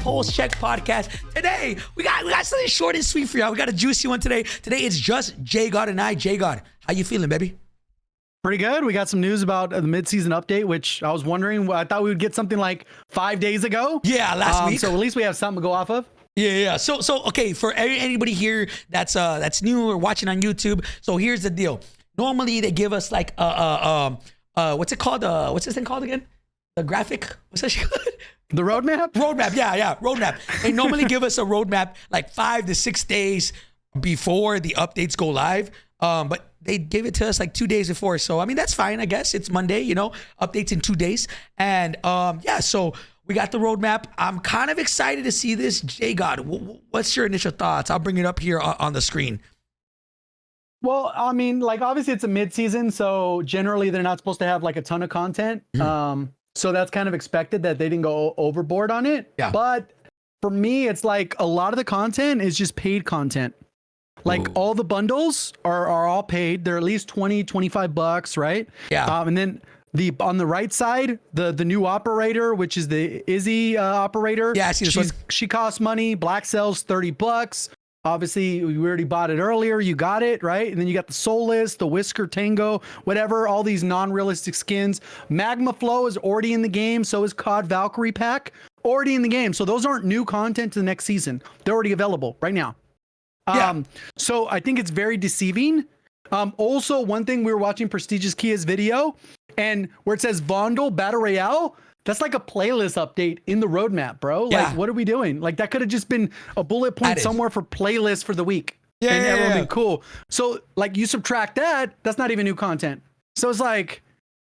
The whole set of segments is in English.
Pullze Check podcast. Today, we got something short and sweet for y'all. We got a juicy one today. Today, it's just JGOD and I. JGOD, how you feeling, baby? Pretty good. We got some news about the midseason update, which I was wondering. I thought we would get something like 5 days ago. Yeah, last week. So at least we have something to go off of. Yeah. So okay, for anybody here that's new or watching on YouTube, so here's the deal. Normally they give us like what's it called? What's this thing called again? The graphic? What's that shit called? The roadmap? Roadmap, yeah, roadmap. They normally give us a roadmap like 5 to 6 days before the updates go live. But they gave it to us like 2 days before. So, I mean, that's fine, I guess. It's Monday, you know, updates in 2 days. And yeah, so we got the roadmap. I'm kind of excited to see this. JGOD, what's your initial thoughts? I'll bring it up here on the screen. Well, I mean, like, obviously it's a mid-season, so generally they're not supposed to have like a ton of content. So that's kind of expected that they didn't go overboard on it. Yeah. But for me, it's like a lot of the content is just paid content. Like all the bundles are all paid. They're at least 20, 25 bucks, right? Yeah. And then on the right side, the new operator, which is the Izzy operator. Yeah, I see this one. She costs money. Black sells 30 bucks. Obviously, we already bought it earlier. You got it, right? And then you got the Soulless, the Whisker Tango, whatever, all these non-realistic skins. Magma Flow is already in the game. So is COD Valkyrie Pack, already in the game. So those aren't new content to the next season. They're already available right now. Yeah. So I think it's very deceiving. Also, one thing, we were watching Prestigious Kia's video, and where it says Vondel Battle Royale, that's like a playlist update in the roadmap, bro. Like, what are we doing? Like, that could have just been a bullet point somewhere for playlist for the week. Yeah, and everyone would be cool. So, like, you subtract that, that's not even new content. So it's like,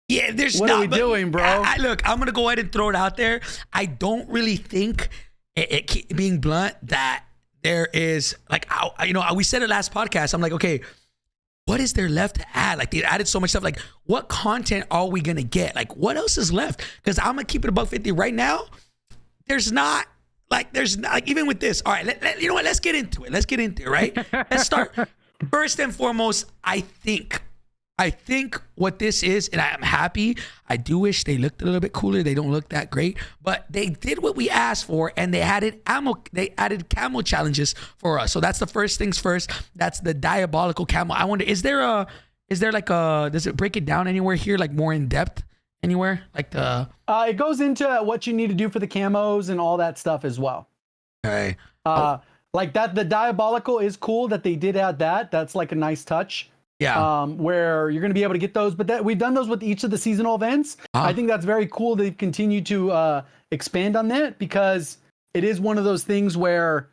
what are we doing, bro? Look, I'm gonna go ahead and throw it out there. I don't really think, being blunt, that there is like, you know, we said it last podcast. I'm like, okay, what is there left to add? Like, they added so much stuff. Like, what content are we gonna get? Like, what else is left? Because I'm gonna keep it above 50 right now. There's not like even with this. All right, you know what? Let's get into it. Right? Let's start. First and foremost, I think what this is, and I'm happy. I do wish they looked a little bit cooler. They don't look that great, but they did what we asked for, and they added camo challenges for us. So that's the first things first. That's the Diabolical camo. I wonder, is there like a, does it break it down anywhere here, like more in depth anywhere? Like the it goes into what you need to do for the camos and all that stuff as well. Okay. Like that, the Diabolical is cool that they did add that. That's like a nice touch. Yeah. Where you're going to be able to get those, but we've done those with each of the seasonal events. I think that's very cool. They've continued to expand on that, because it is one of those things where,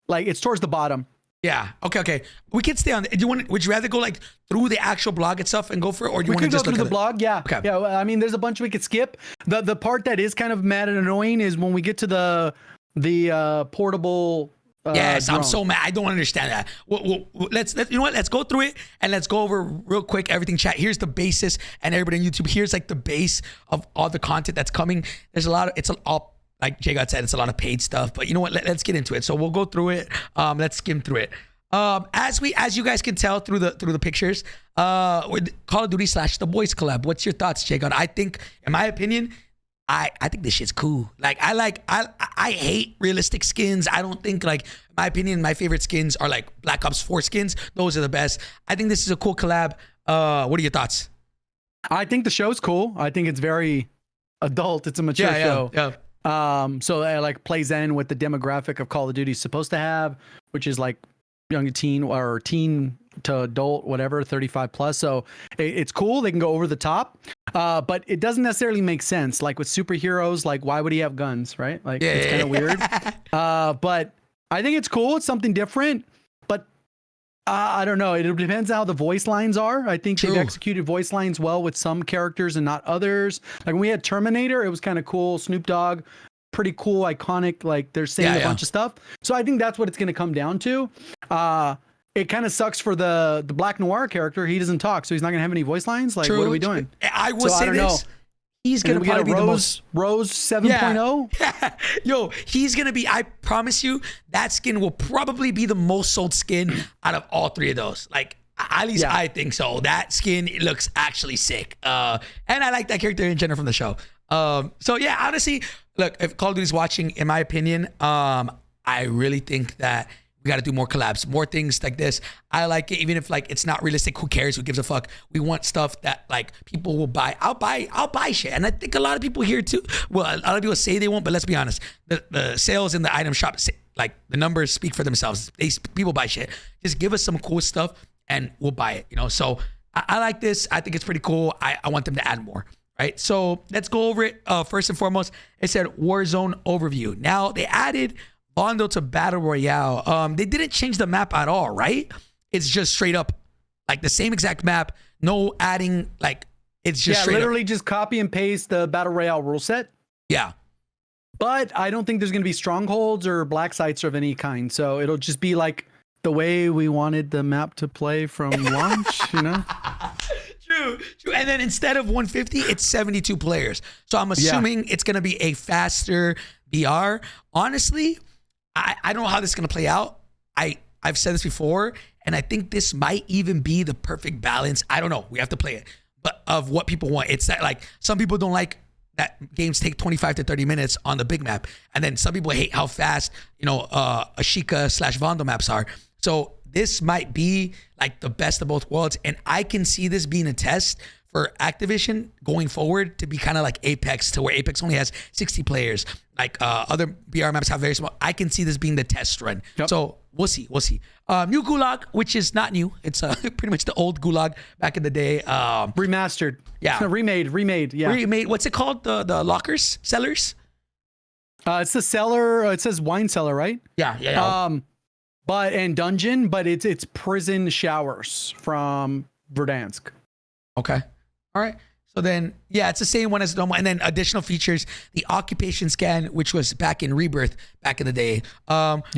like, it's towards the bottom. Yeah. Okay. We can stay on. Would you rather go like through the actual blog itself and go for it, or do you want to just look at the blog? Yeah. Okay. Yeah. I mean, there's a bunch we could skip. The part that is kind of mad and annoying is when we get to the portable. Yes, drone. I'm so mad. I don't understand that. Let's you know what? Let's go through it and let's go over real quick everything. Chat. Here's the basis, and everybody on YouTube. Here's like the base of all the content that's coming. There's a lot of all, like JGOD said, it's a lot of paid stuff. But you know what? Let's get into it. So we'll go through it. Let's skim through it. As you guys can tell through the pictures, with Call of Duty / The Boys collab. What's your thoughts, JGOD? I think, in my opinion, I think this shit's cool. Like, I hate realistic skins. I don't think, like, in my opinion, my favorite skins are like Black Ops 4 skins. Those are the best. I think this is a cool collab. What are your thoughts? I think the show's cool. I think it's very adult. It's a mature show. Yeah. So it like plays in with the demographic of Call of Duty is supposed to have, which is like young teen or teen to adult, whatever, 35 plus. So it's cool. They can go over the top. But it doesn't necessarily make sense. Like with superheroes, like, why would he have guns, right? Like, it's kind of weird. But I think it's cool. It's something different. But I don't know. It depends how the voice lines are. I think they've executed voice lines well with some characters and not others. Like when we had Terminator, it was kind of cool. Snoop Dogg, pretty cool, iconic. Like they're saying a bunch of stuff. So I think that's what it's going to come down to. It kind of sucks for the Black Noir character. He doesn't talk, so he's not gonna have any voice lines. Like, what are we doing? I will say this. He's gonna probably be the most Rose 7.0. Yeah. Yo, he's gonna be. I promise you, that skin will probably be the most sold skin out of all 3 of those. Like, at least I think so. That skin looks actually sick. And I like that character in general from the show. So yeah, honestly, look, if Call of Duty's watching, in my opinion, I really think that we got to do more collabs, more things like this. I like it, even if like it's not realistic. Who cares? Who gives a fuck? We want stuff that like people will buy. I'll buy shit, and I think a lot of people here too. Well, a lot of people say they won't, but let's be honest. The sales in the item shop, like the numbers speak for themselves. People buy shit. Just give us some cool stuff, and we'll buy it. You know. So I like this. I think it's pretty cool. I want them to add more. Right. So let's go over it. First and foremost, it said Warzone overview. Now they added Vondel to Battle Royale. They didn't change the map at all, right? It's just straight up like the same exact map. No adding, like it's just straight literally up. Just copy and paste the Battle Royale rule set. Yeah. But I don't think there's going to be strongholds or black sites of any kind. So it'll just be like the way we wanted the map to play from launch, you know? True. And then instead of 150, it's 72 players. So I'm assuming it's going to be a faster BR. Honestly, I don't know how this is going to play out. I've said this before, and I think this might even be the perfect balance. I don't know. We have to play it. But of what people want. It's that like some people don't like that games take 25 to 30 minutes on the big map. And then some people hate how fast, Ashika / Vondel maps are. So this might be like the best of both worlds. And I can see this being a test for Activision going forward to be kind of like Apex, to where Apex only has 60 players. Like other BR maps have very small. I can see this being the test run. Yep. So we'll see. New Gulag, which is not new. It's pretty much the old Gulag back in the day. Remastered. Yeah. Remade. Yeah. Remade. What's it called? The lockers? Cellars? It's the cellar. It says wine cellar, right? Yeah. And dungeon, but it's prison showers from Verdansk. Okay. All right. So then, yeah, it's the same one as normal. And then additional features, the occupation scan, which was back in Rebirth back in the day.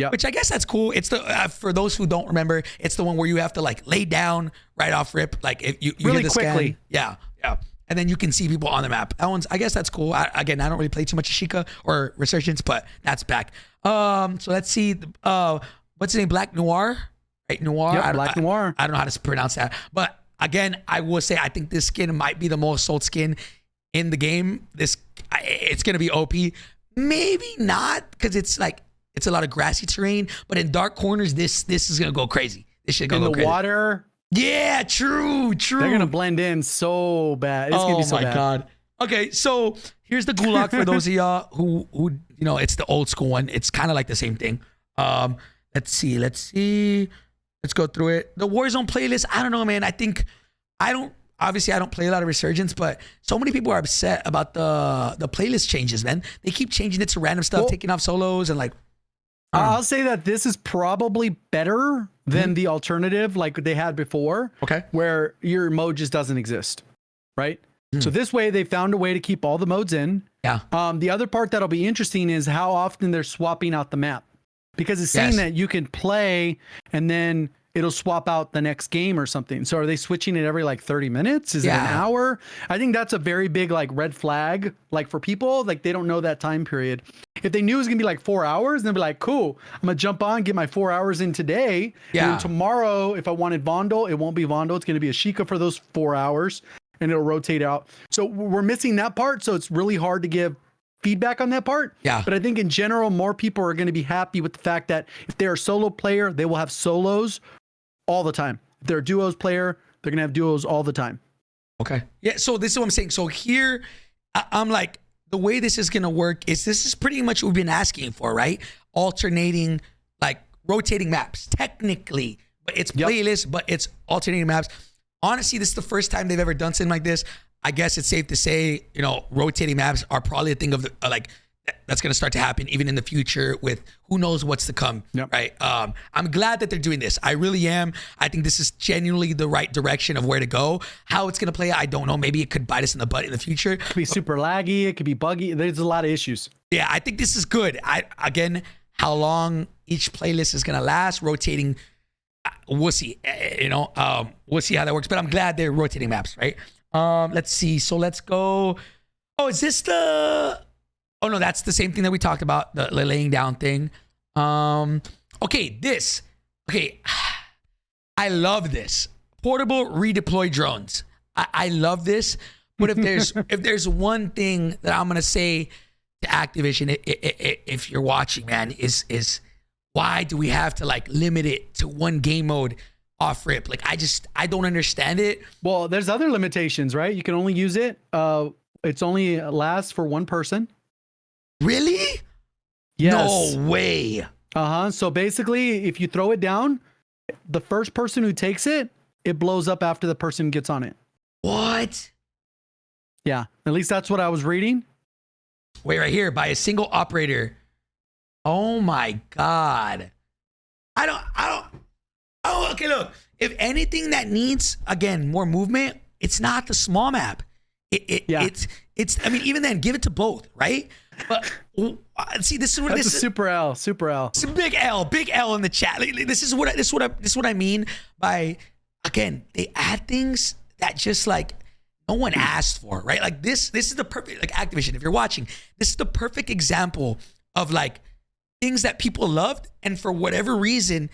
Which I guess that's cool. It's the, for those who don't remember, it's the one where you have to like lay down right off rip. Like if you really hear the quickly. Scan. Yeah. And then you can see people on the map. That one's, I guess that's cool. I don't really play too much Ashika or Resurgence, but that's back. So let's see. What's his name? Black Noir? Right? Noir? Yep, Black Noir. I don't know how to pronounce that. But again, I will say I think this skin might be the most sold skin in the game. It's gonna be OP. Maybe not, because it's a lot of grassy terrain. But in dark corners, this is gonna go crazy. This shit gonna go crazy. In the water. Yeah, true. They're gonna blend in so bad. It's gonna be so bad. Oh my god. Okay, so here's the Gulag for those of y'all who it's the old school one. It's kind of like the same thing. Let's see. Let's go through it. The Warzone playlist, I don't know, man. I don't play a lot of Resurgence, but so many people are upset about the playlist changes, man. They keep changing it to random stuff, taking off solos and like. I'll say that this is probably better than the alternative like they had before. Okay. Where your mode just doesn't exist, right? So this way they found a way to keep all the modes in. Yeah. The other part that'll be interesting is how often they're swapping out the map. Because it's saying that you can play and then it'll swap out the next game or something. So are they switching it every like 30 minutes? Is it an hour? I think that's a very big like red flag. Like for people, like they don't know that time period. If they knew it was gonna be like 4 hours, then they'd be like, cool, I'm gonna jump on, get my 4 hours in today. Yeah. And then tomorrow, if I wanted Vondel, it won't be Vondel. It's gonna be Ashika for those 4 hours and it'll rotate out. So we're missing that part. So it's really hard to give feedback on that part. Yeah. But I think in general, more people are going to be happy with the fact that if they're a solo player, they will have solos all the time. If they're a duos player, they're going to have duos all the time. Okay. Yeah. So this is what I'm saying. So here, I'm like, the way this is going to work is this is pretty much what we've been asking for, right? Alternating, like rotating maps, technically, but it's playlist, but it's alternating maps. Honestly, this is the first time they've ever done something like this. I guess it's safe to say, rotating maps are probably a thing of that's going to start to happen even in the future with who knows what's to come, right? I'm glad that they're doing this. I really am. I think this is genuinely the right direction of where to go. How it's going to play, I don't know. Maybe it could bite us in the butt in the future. It could be super laggy. It could be buggy. There's a lot of issues. Yeah, I think this is good. Again, how long each playlist is going to last, rotating, we'll see. We'll see how that works. But I'm glad they're rotating maps, right? Let's see. So let's go. Oh, is this the... Oh, no, that's the same thing that we talked about, the laying down thing. Okay, this. Okay, I love this. Portable redeploy drones. I love this, But if there's one thing that I'm gonna say to Activision, if you're watching, man, is why do we have to like limit it to one game mode off rip? Like I don't understand it. Well, there's other limitations, right? You can only use it. It's only lasts for one person. Really? Yes. No way. So basically, if you throw it down, the first person who takes it, it blows up after the person gets on it. What? Yeah, at least that's what I was reading. Wait, right here, by a single operator. Oh my God. I don't. Oh, okay, look. If anything that needs, again, more movement, it's not the small map. It's, I mean, even then, give it to both, right? But see, this is what That's a super L. It's a big L in the chat. This is what I mean by, again, they add things that just like no one asked for, right? Like this is the perfect, like Activision, if you're watching, this is the perfect example of like things that people loved, and for whatever reason,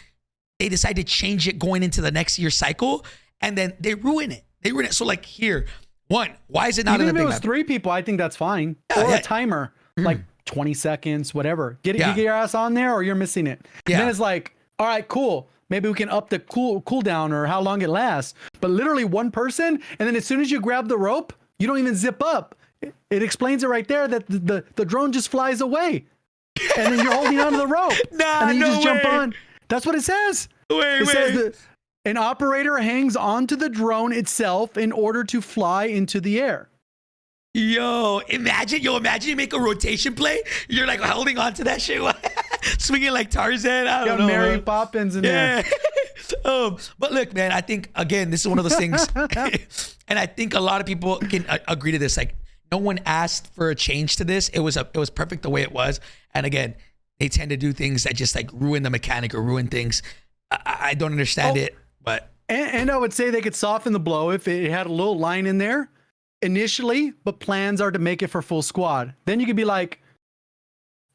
they decide to change it going into the next year cycle, and then they ruin it. So like here, one, why is it not even in the if big it was map? 3 people? I think that's fine. Or a timer, like 20 seconds, whatever. Get your ass on there, or you're missing it. And then it's like, all right, cool. Maybe we can up the cooldown or how long it lasts. But literally one person, and then as soon as you grab the rope, you don't even zip up. It explains it right there that the drone just flies away, and then you're holding onto the rope, and then you just jump on. That's what it says. It says that an operator hangs onto the drone itself in order to fly into the air. Yo, imagine you make a rotation play. You're like holding on to that shit, swinging like Tarzan. I don't know. Mary Poppins in there. But look, man, I think, again, this is one of those things. And I think a lot of people can agree to this. Like, no one asked for a change to this. It was perfect the way it was. And again, they tend to do things that just like ruin the mechanic or ruin things. I don't understand it, but. And I would say they could soften the blow if it had a little line in there initially, but plans are to make it for full squad. Then you could be like,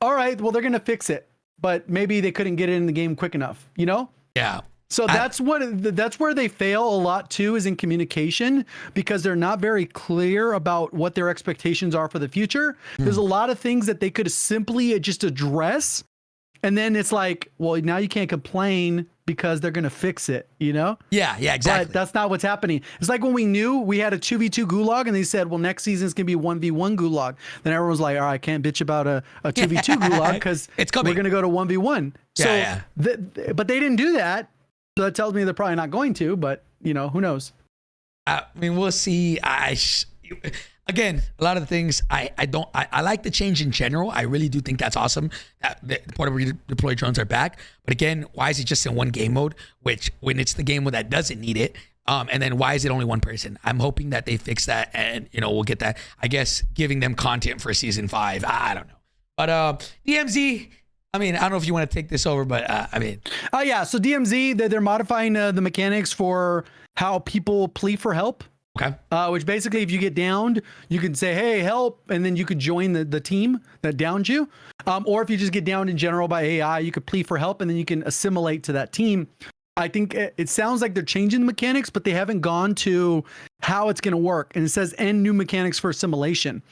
all right, well, they're going to fix it, but maybe they couldn't get it in the game quick enough, you know? Yeah. So that's where they fail a lot too, is in communication, because they're not very clear about what their expectations are for the future. There's a lot of things that they could simply just address. And then it's like, well, now you can't complain because they're going to fix it, you know? Yeah, exactly. But that's not what's happening. It's like when we knew we had a 2v2 gulag and they said, well, next season's going to be 1v1 gulag. Then everyone was like, all right, I can't bitch about a 2v2 gulag because we're going to go to 1v1. So, but they didn't do that. So that tells me they're probably not going to, but you know, who knows? I mean, we'll see. Again, a lot of the things I like the change in general. I really do think that's awesome that the portable redeploy drones are back. But again, why is it just in one game mode? Which, when it's the game mode that doesn't need it, and then why is it only one person? I'm hoping that they fix that, and you know, we'll get that. I guess giving them content for season 5. I don't know, but DMZ. I mean, I don't know if you want to take this over, but I mean. Yeah. So DMZ, they're modifying the mechanics for how people plea for help. Okay. Which basically, if you get downed, you can say, hey, help, and then you could join the team that downed you. Or if you just get downed in general by AI, you could plea for help, and then you can assimilate to that team. I think it sounds like they're changing the mechanics, but they haven't gone to how it's going to work. And it says, and new mechanics for assimilation.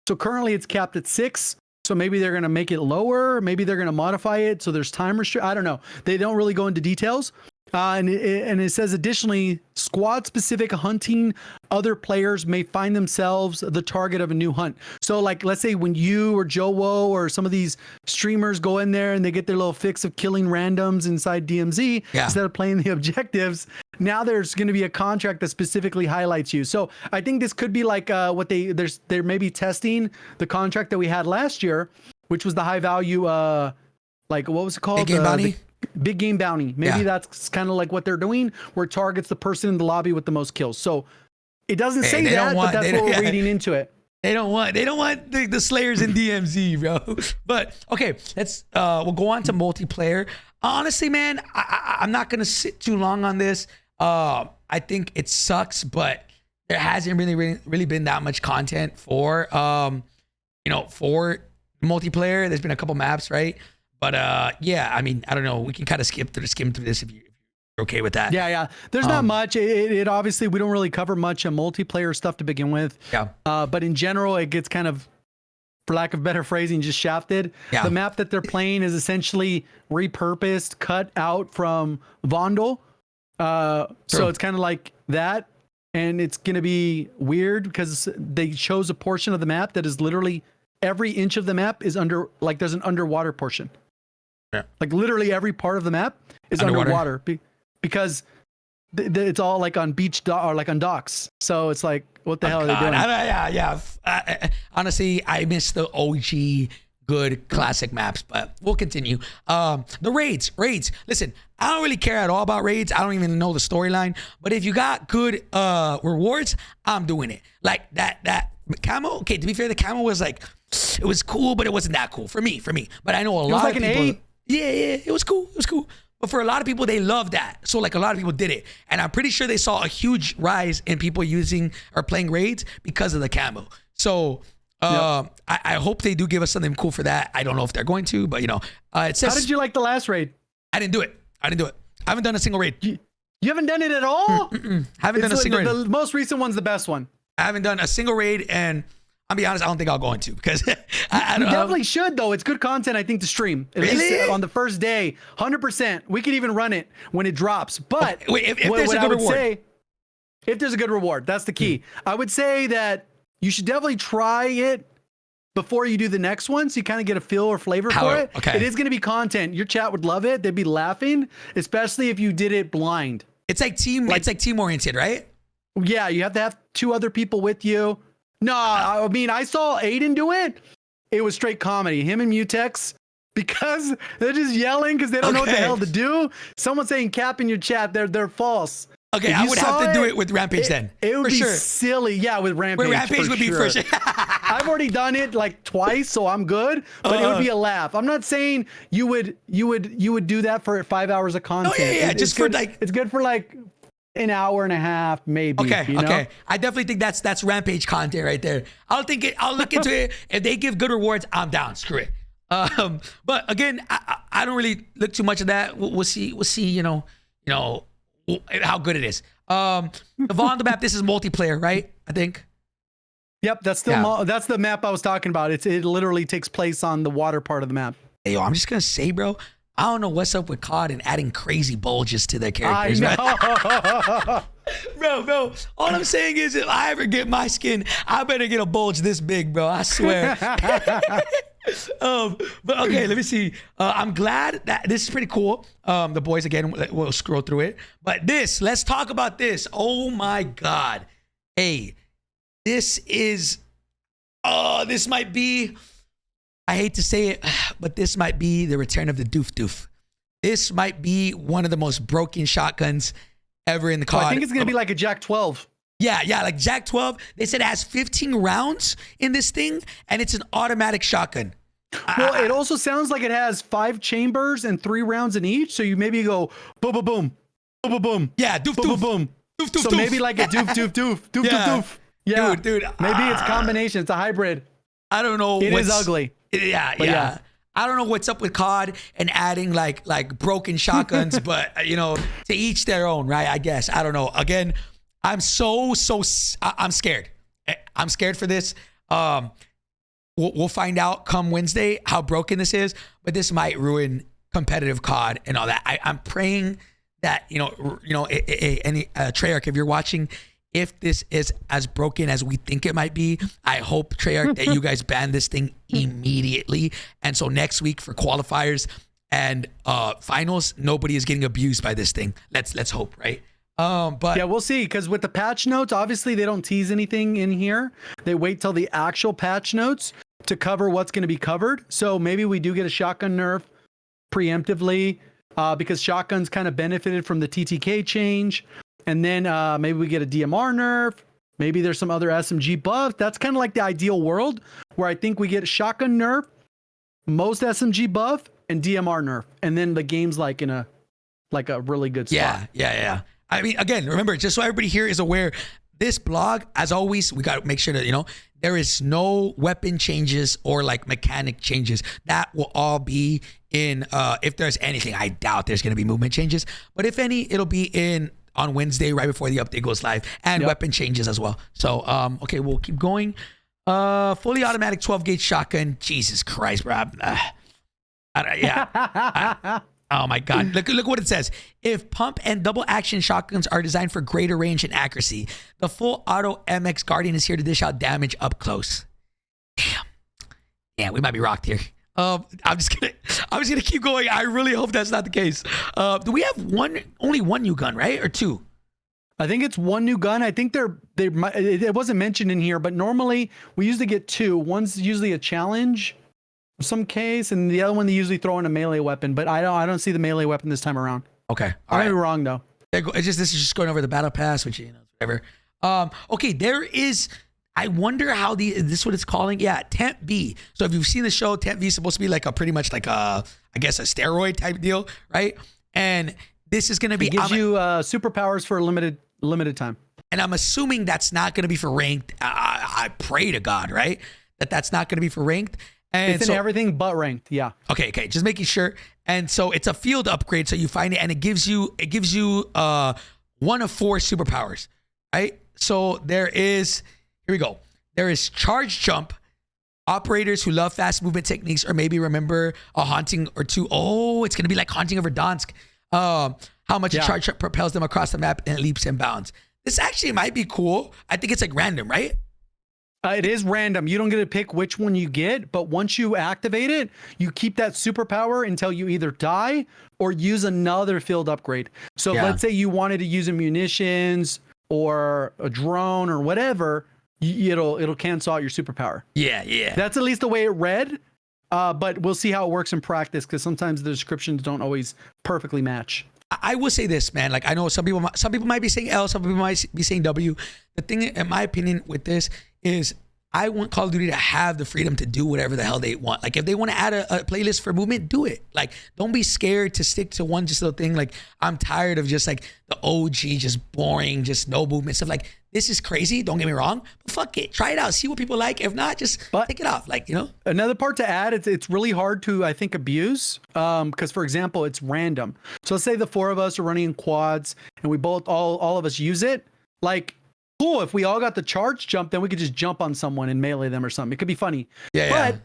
So currently it's capped at 6. So maybe they're going to make it lower. Maybe they're going to modify it so there's time restriction. I don't know. They don't really go into details. And it says, additionally, squad-specific hunting, other players may find themselves the target of a new hunt. So, like, let's say when you or Joe Woe or some of these streamers go in there and they get their little fix of killing randoms inside DMZ, instead of playing the objectives, now there's going to be a contract that specifically highlights you. So I think this could be like what they're maybe testing the contract that we had last year, which was the high value, like, what was it called? Big Game Bounty? Big Game Bounty. Maybe that's kind of like what they're doing, where it targets the person in the lobby with the most kills. So it doesn't say that, but that's what we're reading into it. They don't want the Slayers in DMZ, bro. But okay, we'll go on to multiplayer. Honestly, man, I'm not gonna sit too long on this. I think it sucks, but there hasn't really been that much content for for multiplayer. There's been a couple maps, right? But yeah, I mean, I don't know. We can kind of skim through this if you're okay with that? Yeah. There's not much. It obviously, we don't really cover much multiplayer stuff to begin with. Yeah. But in general, it gets kind of, for lack of better phrasing, just shafted. Yeah. The map that they're playing is essentially repurposed, cut out from Vondel. So it's kind of like that. And it's going to be weird because they chose a portion of the map that is literally every inch of the map is under, like there's an underwater portion. Yeah. Like literally every part of the map is underwater because it's all like on or like on docks. So it's like, what the hell are they doing? Honestly, I miss the OG good classic maps, but we'll continue. The raids. Listen, I don't really care at all about raids. I don't even know the storyline. But if you got good rewards, I'm doing it. Like that Camo. Okay, to be fair, the Camo was like, it was cool, but it wasn't that cool for me. But I know a lot of people. 8. Yeah, it was cool. But for a lot of people, they love that. So like a lot of people did it. And I'm pretty sure they saw a huge rise in people using or playing raids because of the Camo. So I hope they do give us something cool for that. I don't know if they're going to, but it says. How did you like the last raid? I didn't do it. I haven't done a single raid. You haven't done it at all? Haven't done a single raid. The most recent one's the best one. I haven't done a single raid, and I'll be honest, I don't think I'll go into because I you definitely should though. It's good content, I think, to stream. At least on the first day, 100%. We could even run it when it drops. But if there's a good reward, if there's a good reward, that's the key. I would say that you should definitely try it before you do the next one, so you kind of get a feel or flavor for it. Okay. It is going to be content. Your chat would love it. They'd be laughing, especially if you did it blind. It's like team oriented, right? Yeah, you have to have 2 other people with you. No, I mean, I saw Aiden do it. It was straight comedy. Him and Mutex, because they're just yelling because they don't know what the hell to do. Someone saying cap in your chat, they're false. Okay, I would have to do it with Rampage then. It would for be sure. silly. Yeah, with Rampage. With Rampage would be for sure. I've already done it like twice, so I'm good. But it would be a laugh. I'm not saying you would do that for 5 hours of content. Oh yeah. It's good for like an hour and a half, maybe. Okay. I definitely think that's Rampage content right there. I'll look into it. If they give good rewards, I'm down. Screw it. But again, I don't really look too much of that. We'll see. How good it is. The Vondel map. This is multiplayer, right? I think. Yep, that's the map I was talking about. It literally takes place on the water part of the map. Hey, I'm just gonna say, bro, I don't know what's up with COD and adding crazy bulges to their characters. I Bro, know. all I'm saying is if I ever get my skin, I better get a bulge this big, bro. I swear. But okay, let me see. I'm glad that this is pretty cool. The boys, again, we'll scroll through it. But let's talk about this. Oh my God. Hey, this might be, I hate to say it, but this might be the return of the doof doof. This might be one of the most broken shotguns ever in the COD. I think it's going to be like a Jack 12. Yeah, like Jack 12. They said it has 15 rounds in this thing, and it's an automatic shotgun. Well, it also sounds like it has 5 chambers and 3 rounds in each. So you maybe go boom, boom, boom, boom, boom, boom. Yeah, doof, boom, doof. boom, boom. Doof, doof, so doof. maybe like a doof, doof, doof, doof, doof, doof. Yeah, dude. Maybe it's a combination. It's a hybrid. I don't know. It is ugly. Yeah. I don't know what's up with COD and adding like broken shotguns, but to each their own, right? I guess. I don't know. Again, I'm I'm scared. I'm scared for this. We'll find out come Wednesday how broken this is, but this might ruin competitive COD and all that. I'm praying that any Treyarch, if you're watching, if this is as broken as we think it might be, I hope, Treyarch, that you guys ban this thing immediately. And so next week for qualifiers and finals, nobody is getting abused by this thing. Let's hope, right? But yeah, we'll see. Because with the patch notes, obviously they don't tease anything in here. They wait till the actual patch notes to cover what's going to be covered. So maybe we do get a shotgun nerf preemptively because shotguns kind of benefited from the TTK change. And then maybe we get a DMR nerf. Maybe there's some other SMG buff. That's kind of like the ideal world where I think we get a shotgun nerf, most SMG buff, and DMR nerf. And then the game's like in a really good spot. Yeah. I mean, again, remember, just so everybody here is aware, this blog, as always, we got to make sure that, there is no weapon changes or like mechanic changes. That will all be in, if there's anything, I doubt there's going to be movement changes, but if any, it'll be in on Wednesday, right before the update goes live, and weapon changes as well. So, okay, we'll keep going. Fully automatic 12 gauge shotgun. Jesus Christ, bro. Oh my God. Look what it says. If pump and double action shotguns are designed for greater range and accuracy, the full auto MX Guardian is here to dish out damage up close. Damn, we might be rocked here. I'm just gonna keep going. I really hope that's not the case. Do we have only one new gun, right? Or two? I think it's one new gun. I think it wasn't mentioned in here, but normally we usually get two. One's usually a challenge of some case, and the other one they usually throw in a melee weapon. But I don't see the melee weapon this time around. Okay, I might be wrong though. This is just going over the battle pass, which whatever. Okay, there is. I wonder how is this what it's calling? Yeah, Temp B. So if you've seen the show, Temp V is supposed to be like a pretty much like I guess a steroid type deal, right? And this is going to be. It gives you superpowers for a limited time. And I'm assuming that's not going to be for ranked. I pray to God, right? That's not going to be for ranked. And it's in everything but ranked. Yeah. Okay. Just making sure. And so it's a field upgrade. So you find it, and it gives you one of 4 superpowers, right? So there is. Here we go. There is charge jump. Operators who love fast movement techniques or maybe remember a haunting or two. Oh, it's going to be like Haunting of Verdansk. How much a charge jump propels them across the map and leaps and bounds. This actually might be cool. I think it's like random, right? It is random. You don't get to pick which one you get, but once you activate it, you keep that superpower until you either die or use another field upgrade. So let's say you wanted to use munitions or a drone or whatever, it'll cancel out your superpower. Yeah. That's at least the way it read. But we'll see how it works in practice because sometimes the descriptions don't always perfectly match. I will say this, man. Like I know some people might be saying L, some people might be saying W. The thing, in my opinion, with this is I want Call of Duty to have the freedom to do whatever the hell they want. Like if they want to add a playlist for movement, do it. Like don't be scared to stick to one just little thing. Like I'm tired of just like the OG, just boring, just no movement stuff. Like this is crazy. Don't get me wrong, but fuck it. Try it out. See what people like. If not, just take it off. Like, Another part to add, it's really hard to, I think, abuse. Because for example, it's random. So let's say the 4 of us are running in quads and we both, all of us use it. Like, cool. If we all got the charge jump, then we could just jump on someone and melee them or something. It could be funny. But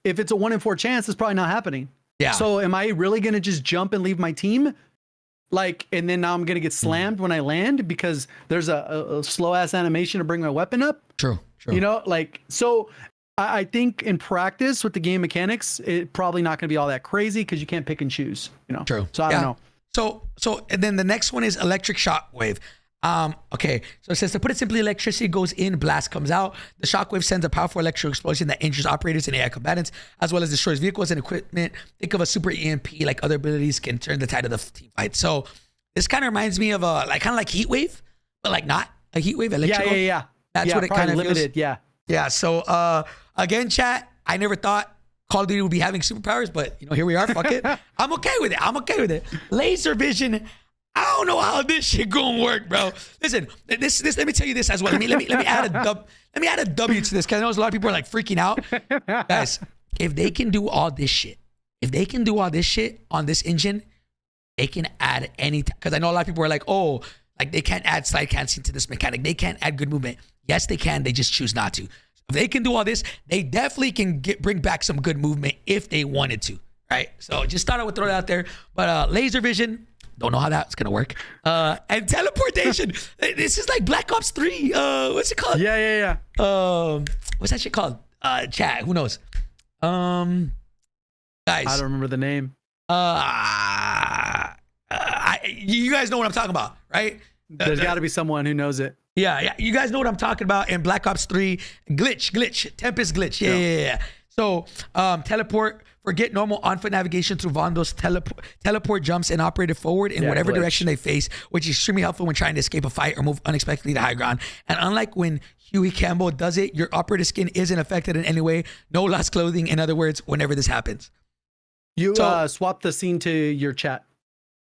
if it's a 1 in 4 chance, it's probably not happening. Yeah. So am I really going to just jump and leave my team? Like, and then now I'm going to get slammed when I land because there's a slow ass animation to bring my weapon up. True. So I think in practice with the game mechanics, it probably not going to be all that crazy because you can't pick and choose, True. So I don't know. So and then the next one is electric shockwave. Okay, so it says, to put it simply, electricity goes in, blast comes out. The shockwave sends a powerful electrical explosion that injures operators and AI combatants, as well as destroys vehicles and equipment. Think of a super EMP, like other abilities can turn the tide of the team fight. So this kind of reminds me of kind of like heat wave, but like not a heat wave, electrical. Yeah. That's what it kind of limited, feels. Yeah. So again, chat, I never thought Call of Duty would be having superpowers, but here we are. Fuck it. I'm okay with it. Laser vision. I don't know how this shit gonna work, bro. Listen, this. Let me tell you this as well. Let me add a W to this because I know a lot of people are like freaking out, guys. If they can do all this shit, on this engine, they can add any. Because I know a lot of people are like, oh, like they can't add slide canceling to this mechanic. They can't add good movement. Yes, they can. They just choose not to. If they can do all this, they definitely can bring back some good movement if they wanted to. Right. So just thought I would throw it out there. But laser vision. Don't know how that's going to work. And teleportation. This is like Black Ops 3. What's it called? Yeah. What's that shit called? Chat. Who knows? Guys. I don't remember the name. You guys know what I'm talking about, right? There's got to be someone who knows it. Yeah. You guys know what I'm talking about in Black Ops 3. Glitch. Tempest glitch. Yeah. So, teleport. Forget normal on-foot navigation through Vondel's teleport jumps and operated forward in whatever direction they face, which is extremely helpful when trying to escape a fight or move unexpectedly to high ground. And unlike when Huey Campbell does it, your operator skin isn't affected in any way. No lost clothing, in other words, whenever this happens. You swap the scene to your chat.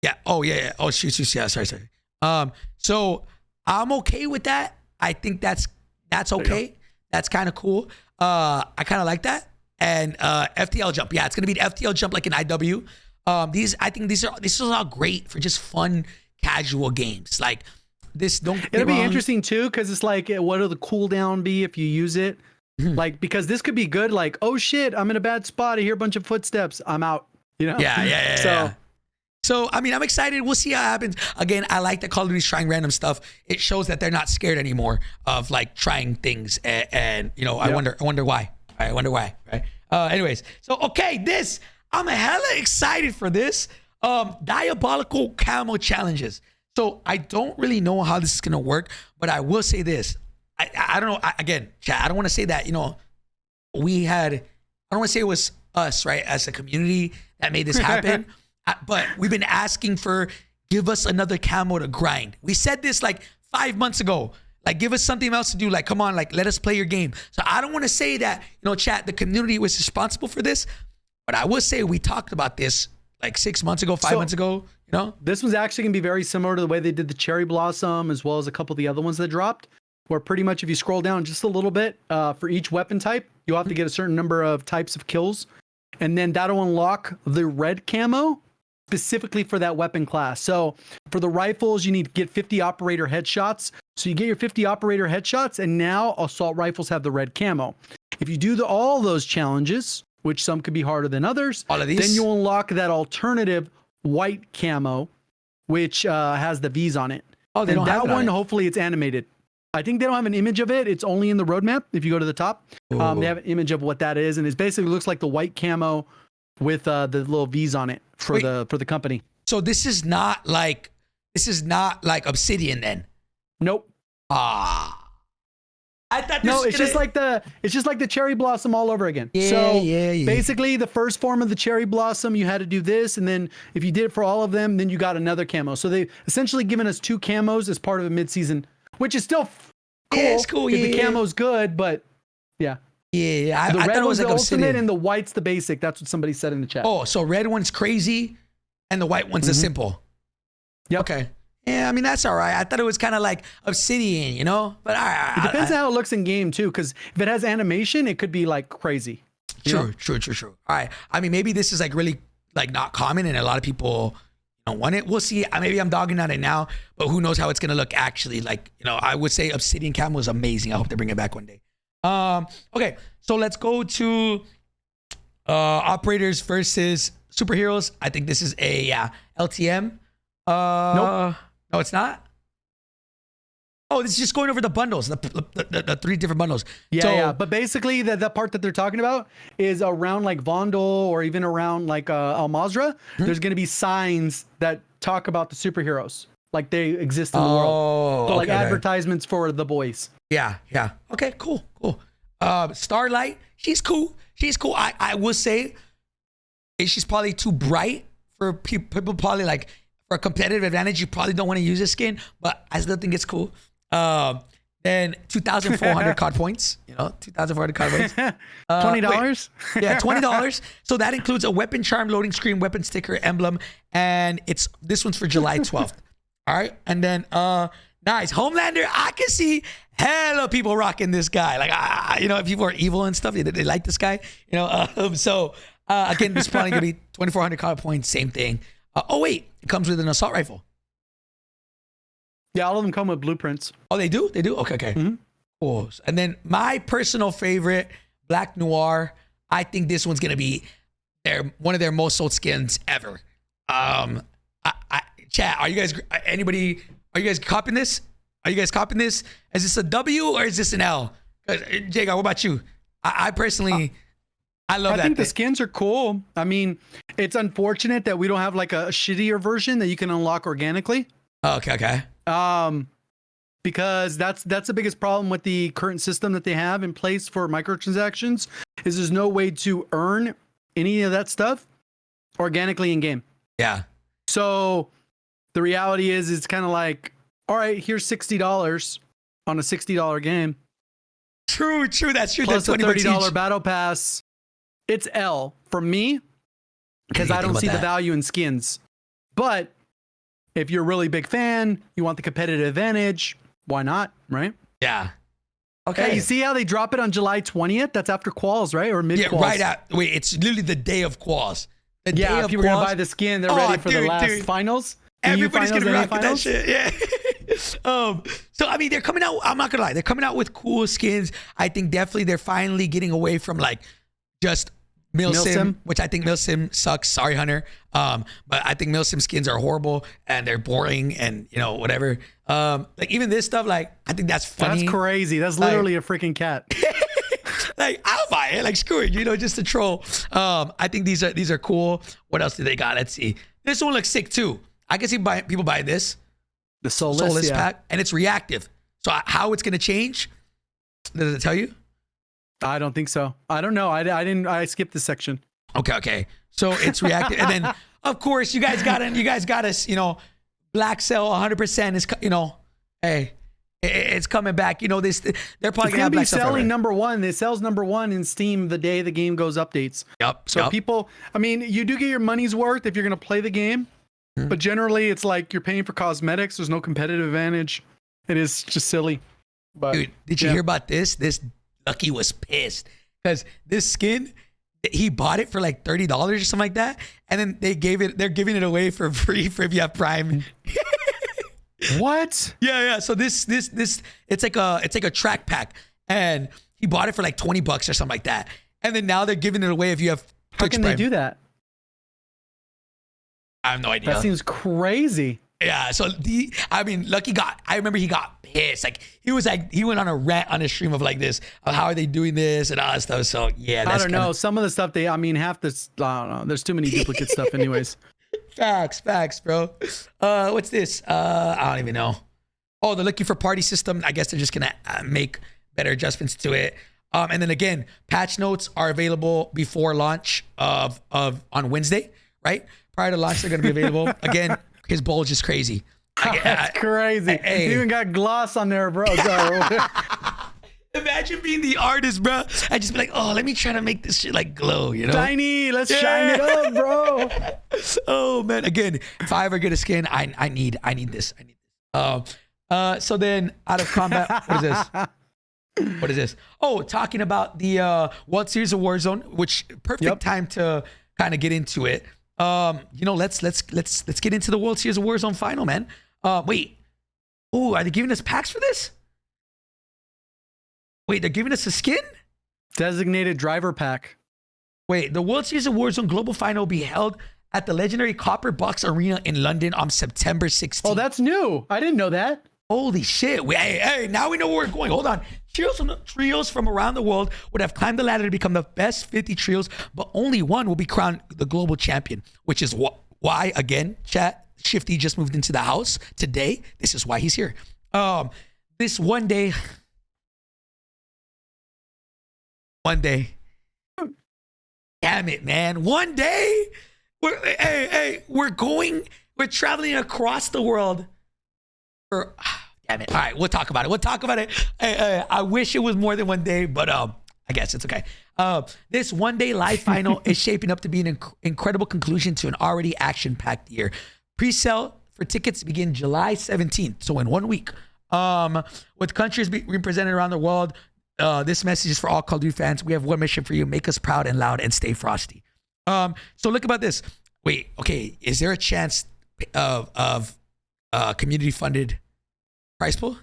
Yeah. Oh, yeah. Oh, shoot. Yeah, sorry. So I'm okay with that. I think that's okay. That's kind of cool. I kind of like that. and FTL jump. Yeah, it's gonna be the FTL jump like an IW. I think these are all great for just fun, casual games. Like this. It'll be interesting too, because it's like, what will the cooldown be if you use it? Like, because this could be good. Like, oh shit, I'm in a bad spot. I hear a bunch of footsteps. I'm out. You know? Yeah. So, I mean, I'm excited. We'll see how it happens. Again, I like that Call of Duty's trying random stuff. It shows that they're not scared anymore of like trying things. And you know, I wonder why. I wonder why. Right. Anyways, so okay, I'm hella excited for this. Diabolical camo challenges. So I don't really know how this is gonna work, but I will say this. I don't know. Again, chat, I don't want to say that, you know, I don't want to say it was us, right, as a community that made this happen. But we've been asking for, give us another camo to grind. We said this like 5 months ago. Like, give us something else to do. Like, come on, like, let us play your game. So I don't want to say that, you know, chat, the community was responsible for this. But I will say we talked about this like 6 months ago, 5 months ago, you know? This was actually going to be very similar to the way they did the Cherry Blossom, as well as a couple of the other ones that dropped, where pretty much if you scroll down just a little bit for each weapon type, you'll have to get a certain number of types of kills. And then that'll unlock the red camo specifically for that weapon class. So for the rifles, you need to get 50 operator headshots. So you get your 50 operator headshots, and now assault rifles have the red camo. If you do all those challenges, which some could be harder than others, all of these, then you'll unlock that alternative white camo, which has the V's on it. Oh, they don't have that one. Hopefully, it's animated. I think they don't have an image of it. It's only in the roadmap. If you go to the top, they have an image of what that is, and it basically looks like the white camo with the little V's on it for the company. So this is not like Obsidian then? Nope. I thought it's just like the cherry blossom all over again. Basically the first form of the cherry blossom, you had to do this, and then if you did it for all of them, then you got another camo. So they essentially given us 2 camos as part of a mid-season, which is still cool. Yeah, it's cool. The camo's good, but yeah. Yeah, the I red thought it was one's like the Obsidian. ultimate and the white's the basic. That's what somebody said in the chat. Oh, so red one's crazy and the white one's the simple. Yep. Okay. Yeah, I mean, that's all right. I thought it was kind of like Obsidian, you know? But all right. It depends on how it looks in game too, because if it has animation, it could be like crazy. True. All right. I mean, maybe this is like really like not common and a lot of people don't want it. We'll see. Maybe I'm dogging on it now, but who knows how it's going to look actually. Like, you know, I would say Obsidian camo is amazing. I hope they bring it back one day. Okay, so let's go to operators versus superheroes. I think this is a LTM. Nope. No, it's not. Oh, this is just going over the bundles, the 3 different bundles. Yeah. But basically, the part that they're talking about is around like Vondel or even around like Al Mazrah. There's going to be signs that talk about the superheroes, like they exist in the world. So like advertisements for the boys. Yeah. Okay, cool. Starlight, she's cool. I will say she's probably too bright for people. Probably like for a competitive advantage, you probably don't want to use this skin, but I still think it's cool. Then 2,400 card points. You know, 2,400 card points. $20. Yeah, $20. So that includes a weapon charm, loading screen, weapon sticker, emblem, and this one's for July 12th. All right, and then nice Homelander. I can see hella people rocking this guy. Like, you know, if people are evil and stuff, they like this guy. You know, so again, this is probably gonna be 2,400 card points. Same thing. Oh wait, it comes with an assault rifle. Yeah, all of them come with blueprints. Oh, they do? They do? Okay. Mm-hmm. Cool. And then my personal favorite, Black Noir. I think this one's gonna be one of their most sold skins ever. Chat, are you guys copying this? Is this a W or is this an L? JGOD, what about you? I personally, I love that. I think the skins are cool. I mean, it's unfortunate that we don't have like a shittier version that you can unlock organically. Okay. Because that's the biggest problem with the current system that they have in place for microtransactions is there's no way to earn any of that stuff organically in game. Yeah. So the reality is it's kind of like, all right, here's $60 on a $60 game. True. That's true. Plus that's a $30 battle pass. It's L for me because I don't see the value in skins. But if you're a really big fan, you want the competitive advantage, why not, right? Yeah. Okay. Hey, you see how they drop it on July 20th? That's after quals, right? Or mid quals? Yeah, right at. Wait, it's literally the day of quals. The day if of you were gonna buy the skin, they're ready for the last finals. Everybody's EU gonna finals, rock with that shit. Yeah. So I mean, they're coming out. I'm not gonna lie, they're coming out with cool skins. I think definitely they're finally getting away from like just Milsim, which I think Milsim sucks. Sorry, Hunter. But I think Milsim skins are horrible and they're boring and you know whatever. Like even this stuff, like I think that's funny. That's crazy. That's literally a freaking cat. Like I'll buy it. Like screw it, you know, just to troll. I think these are cool. What else do they got? Let's see. This one looks sick too. I can see people buy this. The soulless pack, and it's reactive. So how it's gonna change? Does it tell you? I don't think so. I don't know. I skipped this section. Okay. So it's reactive, and then of course you guys got us. You know, Black Cell 100% is. You know, hey. It's coming back. You know, they're probably going to be selling number one. It sells number one in Steam the day the game goes updates. Yep. So people, I mean, you do get your money's worth if you're going to play the game, but generally it's like you're paying for cosmetics. There's no competitive advantage. It is just silly. But dude, did you hear about this? This Lucky was pissed because this skin, he bought it for like $30 or something like that, and then they're giving it away for free for if you have Prime. What? Yeah. So this it's like a track pack, and he bought it for like $20 or something like that, and then now they're giving it away if you have. How can they do that? I have no idea. That seems crazy. Yeah. So Lucky I remember he got pissed. Like he went on a rant on a stream of like this. Of how are they doing this and all that stuff. So yeah, I don't know. Some of the stuff half this. I don't know. There's too many duplicate stuff, anyways. Facts, bro. What's this? I don't even know. Oh, they're looking for party system. I guess they're just gonna make better adjustments to it. And then again, patch notes are available before launch of on Wednesday, right? Prior to launch, they're gonna be available. Again, his bulge is crazy. That's crazy. He even got gloss on there, bro. Imagine being the artist, bro. I just be like, oh, let me try to make this shit like glow, you know? Tiny, let's shine it up, bro. Oh man, again, if I ever get a skin, I need this. So then out of combat, what is this? Oh, talking about the World Series of Warzone, which perfect time to kind of get into it. You know, let's get into the World Series of Warzone final, man. Wait. Oh, are they giving us packs for this? Wait, they're giving us a skin? Designated driver pack. Wait, the World Series of Warzone Global Final will be held at the legendary Copper Box Arena in London on September 16th. Oh, that's new. I didn't know that. Holy shit. Hey, now we know where we're going. Hold on. Trios from around the world would have climbed the ladder to become the best 50 trios, but only one will be crowned the global champion, which is why, again, chat, Shifty just moved into the house today. This is why he's here. This one day... Damn it, man. One day, we're traveling across the world for, damn it. All right, we'll talk about it. Hey, I wish it was more than one day, but I guess it's okay. This one day live final is shaping up to be an incredible conclusion to an already action-packed year. Pre-sale for tickets begin July 17th, so in 1 week. With countries represented around the world, this message is for all Call of Duty fans. We have one mission for you: make us proud and loud and stay frosty. So look about this. Wait, okay, is there a chance of community funded prize pool?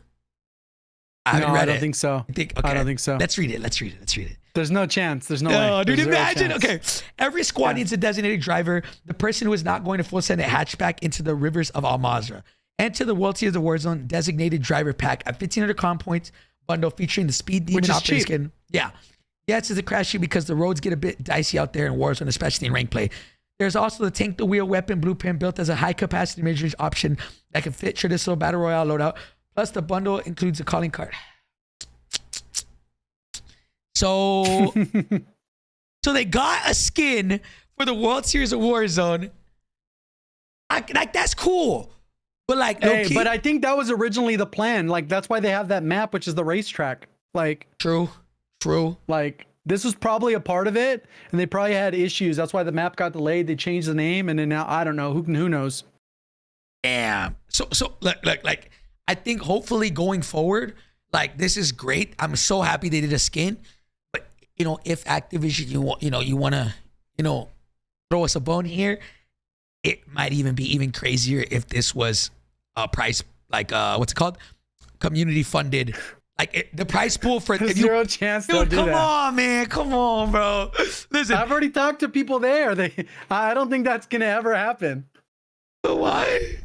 I don't think so. I don't think so. Let's read it. There's no chance. There's no way. Dude, imagine. Okay, every squad needs a designated driver. The person who is not going to full send a hatchback into the rivers of Al Mazrah. Enter the World Series of Warzone designated driver pack at 1,500 comm points. Bundle featuring the Speed Demon operating skin. Yeah, it's a crash shoot because the roads get a bit dicey out there in Warzone, especially in rank play. There's also the tank the wheel weapon blueprint built as a high capacity mid-range option that can fit traditional battle royale loadout. Plus, the bundle includes a calling card. So they got a skin for the World Series of Warzone. Like that's cool. But like, but I think that was originally the plan. Like, that's why they have that map, which is the racetrack. Like, true. Like, this was probably a part of it, and they probably had issues. That's why the map got delayed. They changed the name, and then now I don't know. Who knows? Damn. So like I think hopefully going forward, Like, this is great. I'm so happy they did a skin. But, you know, if Activision, you want to, throw us a bone here, it might even be even crazier if this was a price, like, what's it called? Community funded. Like, the price pool for... Zero chance they'll do that. Come on, man. Come on, bro. Listen. I've already talked to people there. I don't think that's going to ever happen. Why?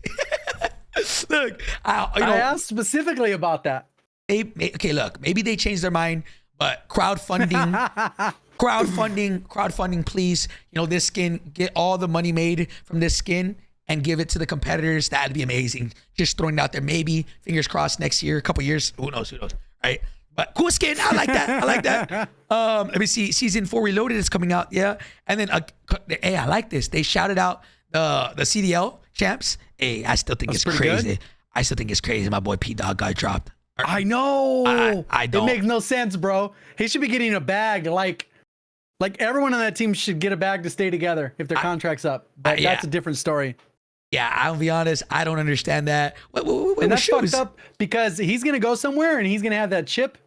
Look, I asked specifically about that. Okay, look, maybe they changed their mind, but crowdfunding, please. You know, this skin, get all the money made from this skin and give it to the competitors. That'd be amazing. Just throwing it out there. Maybe, fingers crossed, next year, a couple years. Who knows? Right? But cool skin. I like that. Let me see. Season 4 Reloaded is coming out. Yeah. And then, hey, I like this. They shouted out the CDL champs. Hey, I still think it's crazy. Good. I still think it's crazy. My boy P Dog got dropped. I know. I don't. It makes no sense, bro. He should be getting a bag. Like everyone on that team should get a bag to stay together if their contract's up. But that's a different story. Yeah, I'll be honest. I don't understand that. And that's fucked up because he's gonna go somewhere and he's gonna have that chip.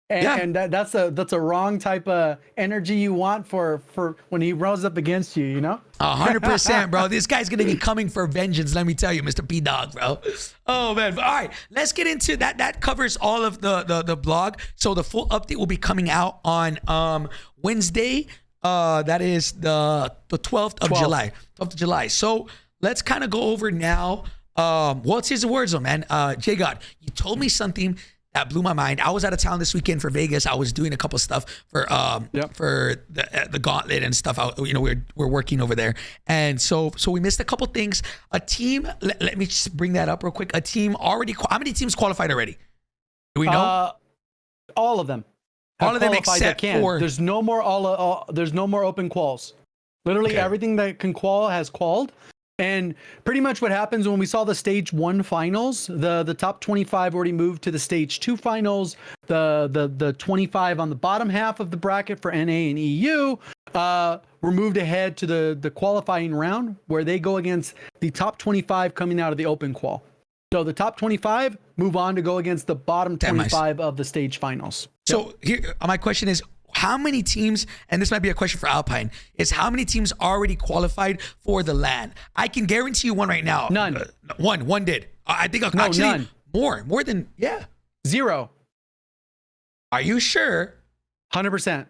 And that's a wrong type of energy you want for when he rose up against you, you know? 100%, bro. This guy's gonna be coming for vengeance. Let me tell you, Mr. P Dog, bro. Oh man. But, all right, let's get into that. That covers all of the blog. So the full update will be coming out on Wednesday. That is the 12th of July. 12th of July. So let's kind of go over now. World Series of Warzone, man. JGOD, you told me something that blew my mind. I was out of town this weekend for Vegas. I was doing a couple stuff for the gauntlet and stuff. We're working over there, and so we missed a couple things. A team. Let me just bring that up real quick. A team already. How many teams qualified already? Do we know? All of them. All of them except for. There's no more there's no more open quals. Literally everything that can qual has qualled. And pretty much what happens when we saw the stage 1 finals, the top 25 already moved to the stage 2 finals. The 25 on the bottom half of the bracket for NA and EU were moved ahead to the qualifying round where they go against the top 25 coming out of the open qual. So the top 25 move on to go against the bottom 25 of the stage finals. So here, my question is, how many teams, and this might be a question for Alpine, is how many teams already qualified for the LAN? I can guarantee you one right now. None. One did. I think actually none. More than, 0. Are you sure? 100%.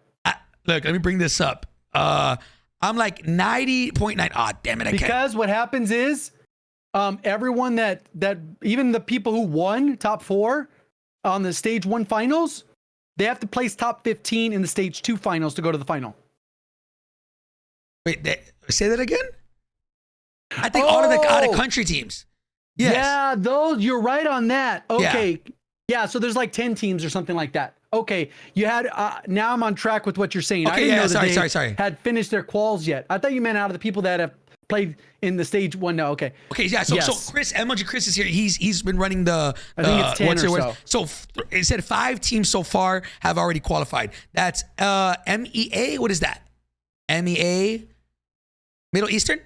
Look, let me bring this up. I'm like 90.9. Oh, damn it. Because what happens is everyone that even the people who won top 4 on the stage 1 finals, they have to place top 15 in the stage 2 finals to go to the final. Wait, say that again? I think all of the out of country teams. Yes. Yeah, those, you're right on that. Okay. Yeah, so there's like 10 teams or something like that. Okay, you had, now I'm on track with what you're saying. Okay, I didn't know that sorry. had finished their quals yet. I thought you meant out of the people that have played in the stage 1. No, okay. Okay, yeah. So Chris, MLG Chris is here. He's been running the. I think it's 10 or so. So it said 5 teams so far have already qualified. That's MEA. What is that? MEA, Middle Eastern.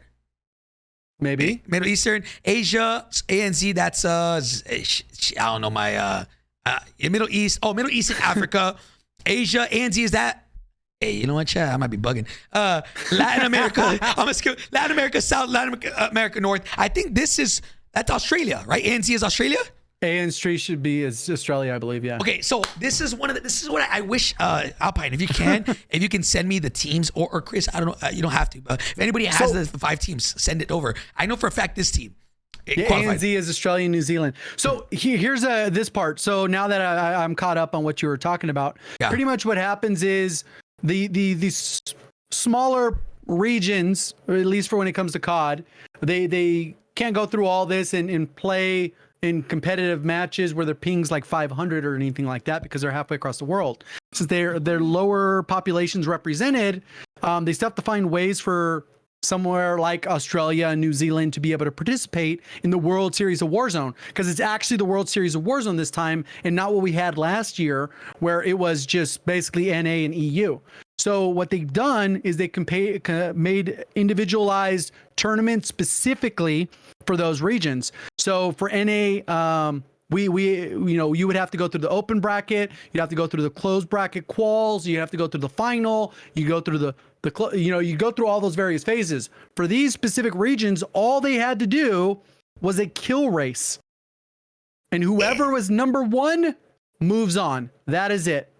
Maybe Middle Eastern, Asia, ANZ. That's I don't know my Middle East. Oh, Middle East and Africa, Asia, ANZ. Is that? Hey, you know what, chat? I might be bugging. Latin America. Latin America South, Latin America North. I think that's Australia, right? ANC is Australia? ANC should be Australia, I believe, yeah. Okay, so this is what I wish, Alpine, if you can send me the teams, or Chris, I don't know, you don't have to, but if anybody has the 5 teams, send it over. I know for a fact this team. ANZ is Australia and New Zealand. So here's this part. So now that I'm caught up on what you were talking about, pretty much what happens is the smaller regions, or at least for when it comes to COD, they can't go through all this and play in competitive matches where their ping's like 500 or anything like that because they're halfway across the world. Since their lower populations represented, they still have to find ways for somewhere like Australia and New Zealand to be able to participate in the World Series of Warzone, because it's actually the World Series of Warzone this time and not what we had last year where it was just basically NA and EU. So what they've done is they made individualized tournaments specifically for those regions. So for NA, you would have to go through the open bracket, you'd have to go through the closed bracket quals, you have to go through the final, you go through you go through all those various phases. For these specific regions, all they had to do was a kill race. And whoever was number 1 moves on. That is it.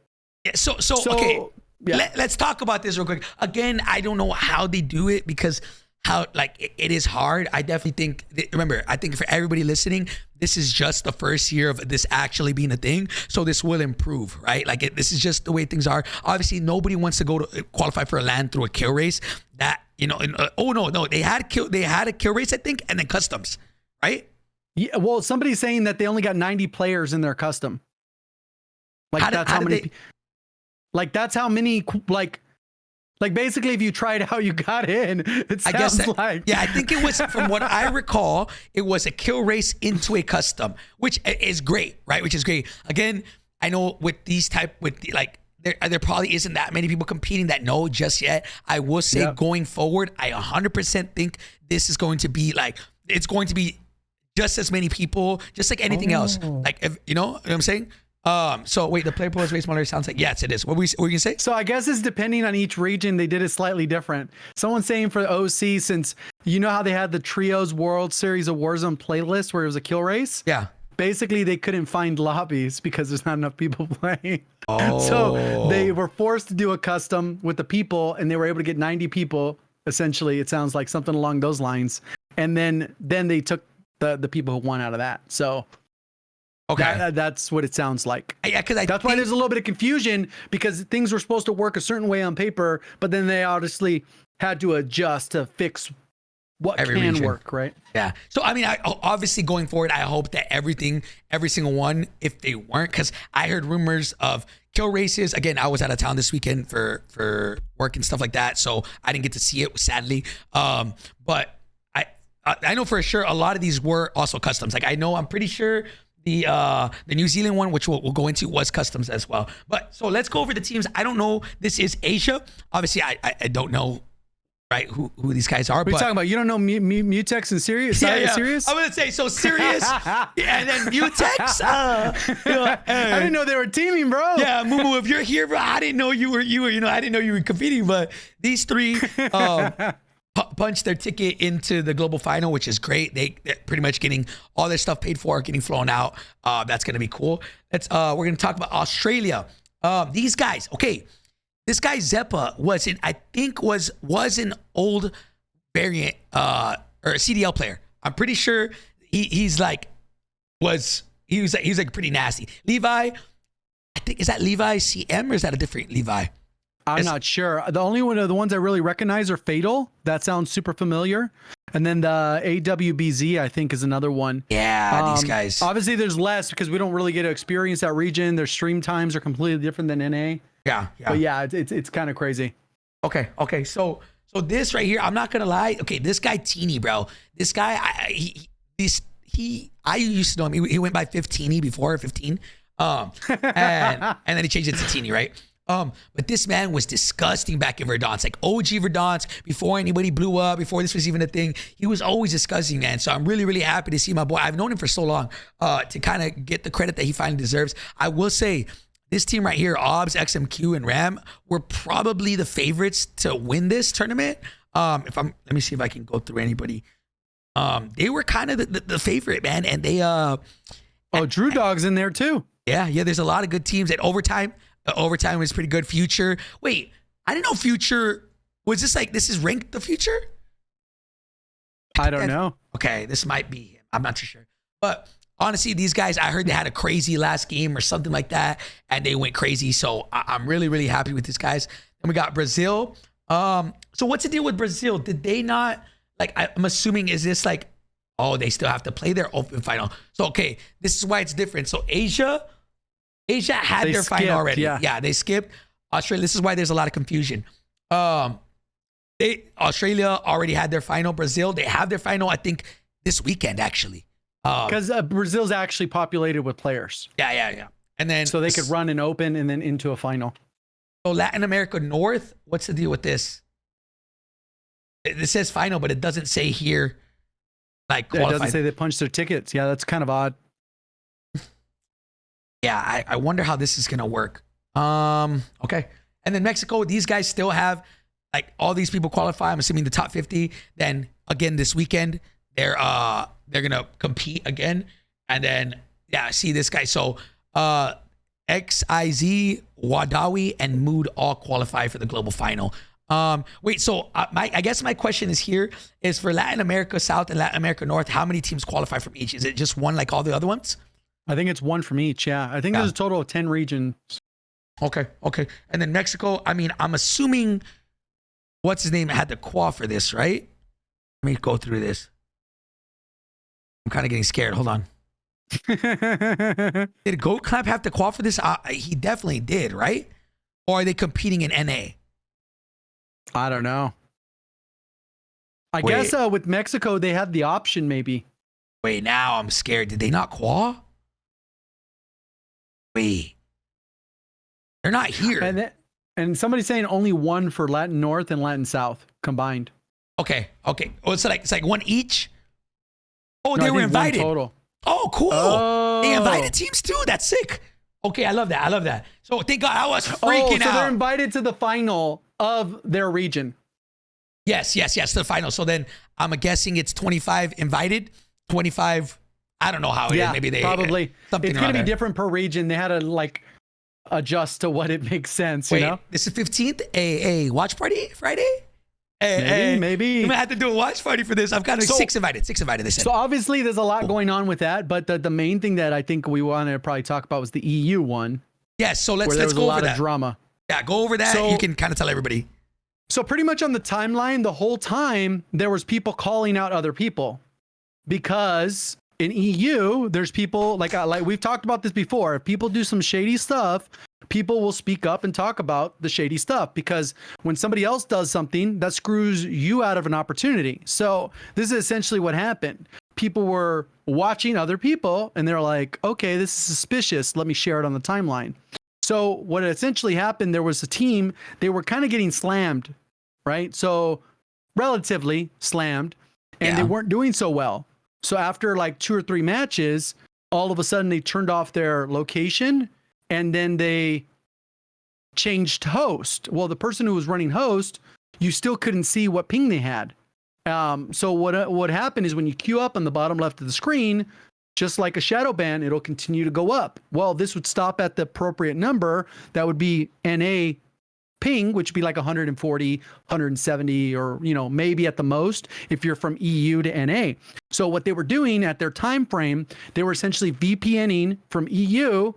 Yeah, so okay. Yeah. Let's talk about this real quick. Again, I don't know how they do it because it is hard. I definitely think, remember, I think for everybody listening, this is just the first year of this actually being a thing. So this will improve, right? This is just the way things are. Obviously, nobody wants to go to qualify for a LAN through a kill race. That, they had a kill race, I think, and then customs, right? Yeah, well, somebody's saying that they only got 90 players in their custom. That's how many, basically if you tried how you got in, it sounds I think it was, from what I recall, it was a kill race into a custom, which is great, right? Which is great. Again, I know with these there probably isn't that many people competing that know just yet. I will say going forward, I 100% think this is going to be it's going to be just as many people, just like anything else. You know what I'm saying? So wait, the player pool is way smaller. Sounds like, yes, it is. What were you gonna say? So I guess it's depending on each region. They did it slightly different. Someone's saying for the OC, since you know how they had the Trios World Series of Warzone playlist where it was a kill race. Yeah. Basically, they couldn't find lobbies because there's not enough people playing. Oh. So they were forced to do a custom with the people, and they were able to get 90 people. Essentially, it sounds like something along those lines. And then they took the people who won out of that. So okay, that's what it sounds like. Yeah, because that's why there's a little bit of confusion, because things were supposed to work a certain way on paper, but then they obviously had to adjust to fix what can work, right? Yeah. So I mean, obviously going forward, I hope that every single one, if they weren't, because I heard rumors of kill races. Again, I was out of town this weekend for work and stuff like that, so I didn't get to see it, sadly. But I know for sure a lot of these were also customs. I'm pretty sure the New Zealand one, which we'll go into, was customs as well. But so let's go over the teams. I don't know. This is Asia. Obviously, I don't know, right, who these guys are. What are you talking about? You don't know Mutex and Sirius? Yeah. Sirius? I'm gonna say so. Sirius, and then Mutex. I didn't know they were teaming, bro. Yeah, Mumu, if you're here, bro, I didn't know you were. I didn't know you were competing. But these three punched their ticket into the global final, which is great. They're pretty much getting all their stuff paid for, getting flown out. That's gonna be cool. We're gonna talk about Australia. These guys, okay. This guy Zeppa was an old variant or a CDL player. I'm pretty sure he was pretty nasty. Levi, I think, is that Levi CM or is that a different Levi? I'm not sure. The only one of the ones I really recognize are Fatal. That sounds super familiar. And then the AWBZ, I think, is another one. Yeah, these guys. Obviously, there's less because we don't really get to experience that region. Their stream times are completely different than NA. Yeah. But yeah, it's kind of crazy. Okay. So this right here, I'm not gonna lie. Okay, this guy Teeny, bro. This guy, I used to know him. He went by 15 before 15. And then he changed it to Teeny, right? But this man was disgusting back in Verdansk, like OG Verdansk, before anybody blew up, before this was even a thing. He was always disgusting, man. So I'm really, really happy to see my boy. I've known him for so long, to kind of get the credit that he finally deserves. I will say, this team right here, OBS, XMQ, and Ram, were probably the favorites to win this tournament. Let me see if I can go through anybody. They were kind of the favorite, man, and they Drew Dog's in there too. Yeah. There's a lot of good teams at overtime. Overtime was pretty good. Future. Wait, I didn't know Future was this is ranked the Future? I don't know. Okay, this might be him. I'm not too sure. But honestly, these guys, I heard they had a crazy last game or something like that, and they went crazy. So I'm really, really happy with these guys. Then we got Brazil. So what's the deal with Brazil? Did they not, I'm assuming, is this they still have to play their open final? So, okay, this is why it's different. So Asia had their final already. Yeah, they skipped. Australia, this is why there's a lot of confusion. Australia already had their final. Brazil, they have their final, I think, this weekend, actually. Because Brazil's actually populated with players. Yeah. And then so they could run an open and then into a final. So Latin America North, what's the deal with this? It says final, but it doesn't say here, qualified. It doesn't say they punched their tickets. Yeah, that's kind of odd. Yeah, I wonder how this is gonna work. Okay. And then Mexico, these guys still have like all these people qualify. I'm assuming the top 50. Then again this weekend, they're gonna compete again. And then see this guy. So XIZ, Wadawi, and Mood all qualify for the global final. Wait, so I guess my question is for Latin America South and Latin America North, how many teams qualify from each? Is it just one like all the other ones? I think it's one from each. Yeah, I think there's a total of 10 regions. Okay. And then Mexico, I mean, I'm assuming what's his name had to qual for this, right? Let me go through this. I'm kind of getting scared. Hold on. Did Goat Clap have to qual for this? He definitely did, right? Or are they competing in NA? I don't know. I guess with Mexico, they had the option maybe. Wait, now I'm scared. Did they not qual? Wait. They're not here. And somebody's saying only one for Latin North and Latin South combined. Okay. Oh, it's like one each? Oh, no, they were invited. Total. Oh, cool. Oh. They invited teams too. That's sick. Okay, I love that. So thank God I was freaking out. So they're invited to the final of their region. Yes, to the final. So then I'm guessing it's 25 invited, 25. I don't know how it is. Maybe they probably something. It's going to be different per region. They had to like adjust to what it makes sense. Wait, you know, this is 15th. A watch party Friday. Maybe. I'm gonna have to do a watch party for this. I've got six invited. They said. So obviously, there's a lot going on with that. But the main thing that I think we wanted to probably talk about was the EU one. Yes. So let's go over that. There was a lot of drama. Yeah, go over that. So, you can kind of tell everybody. So pretty much on the timeline, the whole time there was people calling out other people, because in EU there's people like we've talked about this before. If people do some shady stuff, people will speak up and talk about the shady stuff, because when somebody else does something, that screws you out of an opportunity. So this is essentially what happened. People were watching other people and they're like, okay, this is suspicious. Let me share it on the timeline. So what essentially happened, there was a team, they were kind of getting slammed, right? So relatively slammed, and they weren't doing so well. So after like 2 or 3 matches, all of a sudden they turned off their location, and then they changed host. Well, the person who was running host, you still couldn't see what ping they had. So what happened is when you queue up on the bottom left of the screen, just like a shadow ban, it'll continue to go up. Well, this would stop at the appropriate number. That would be NA ping, which would be like 140, 170, or, maybe at the most if you're from EU to NA. So what they were doing at their time frame, they were essentially VPNing from EU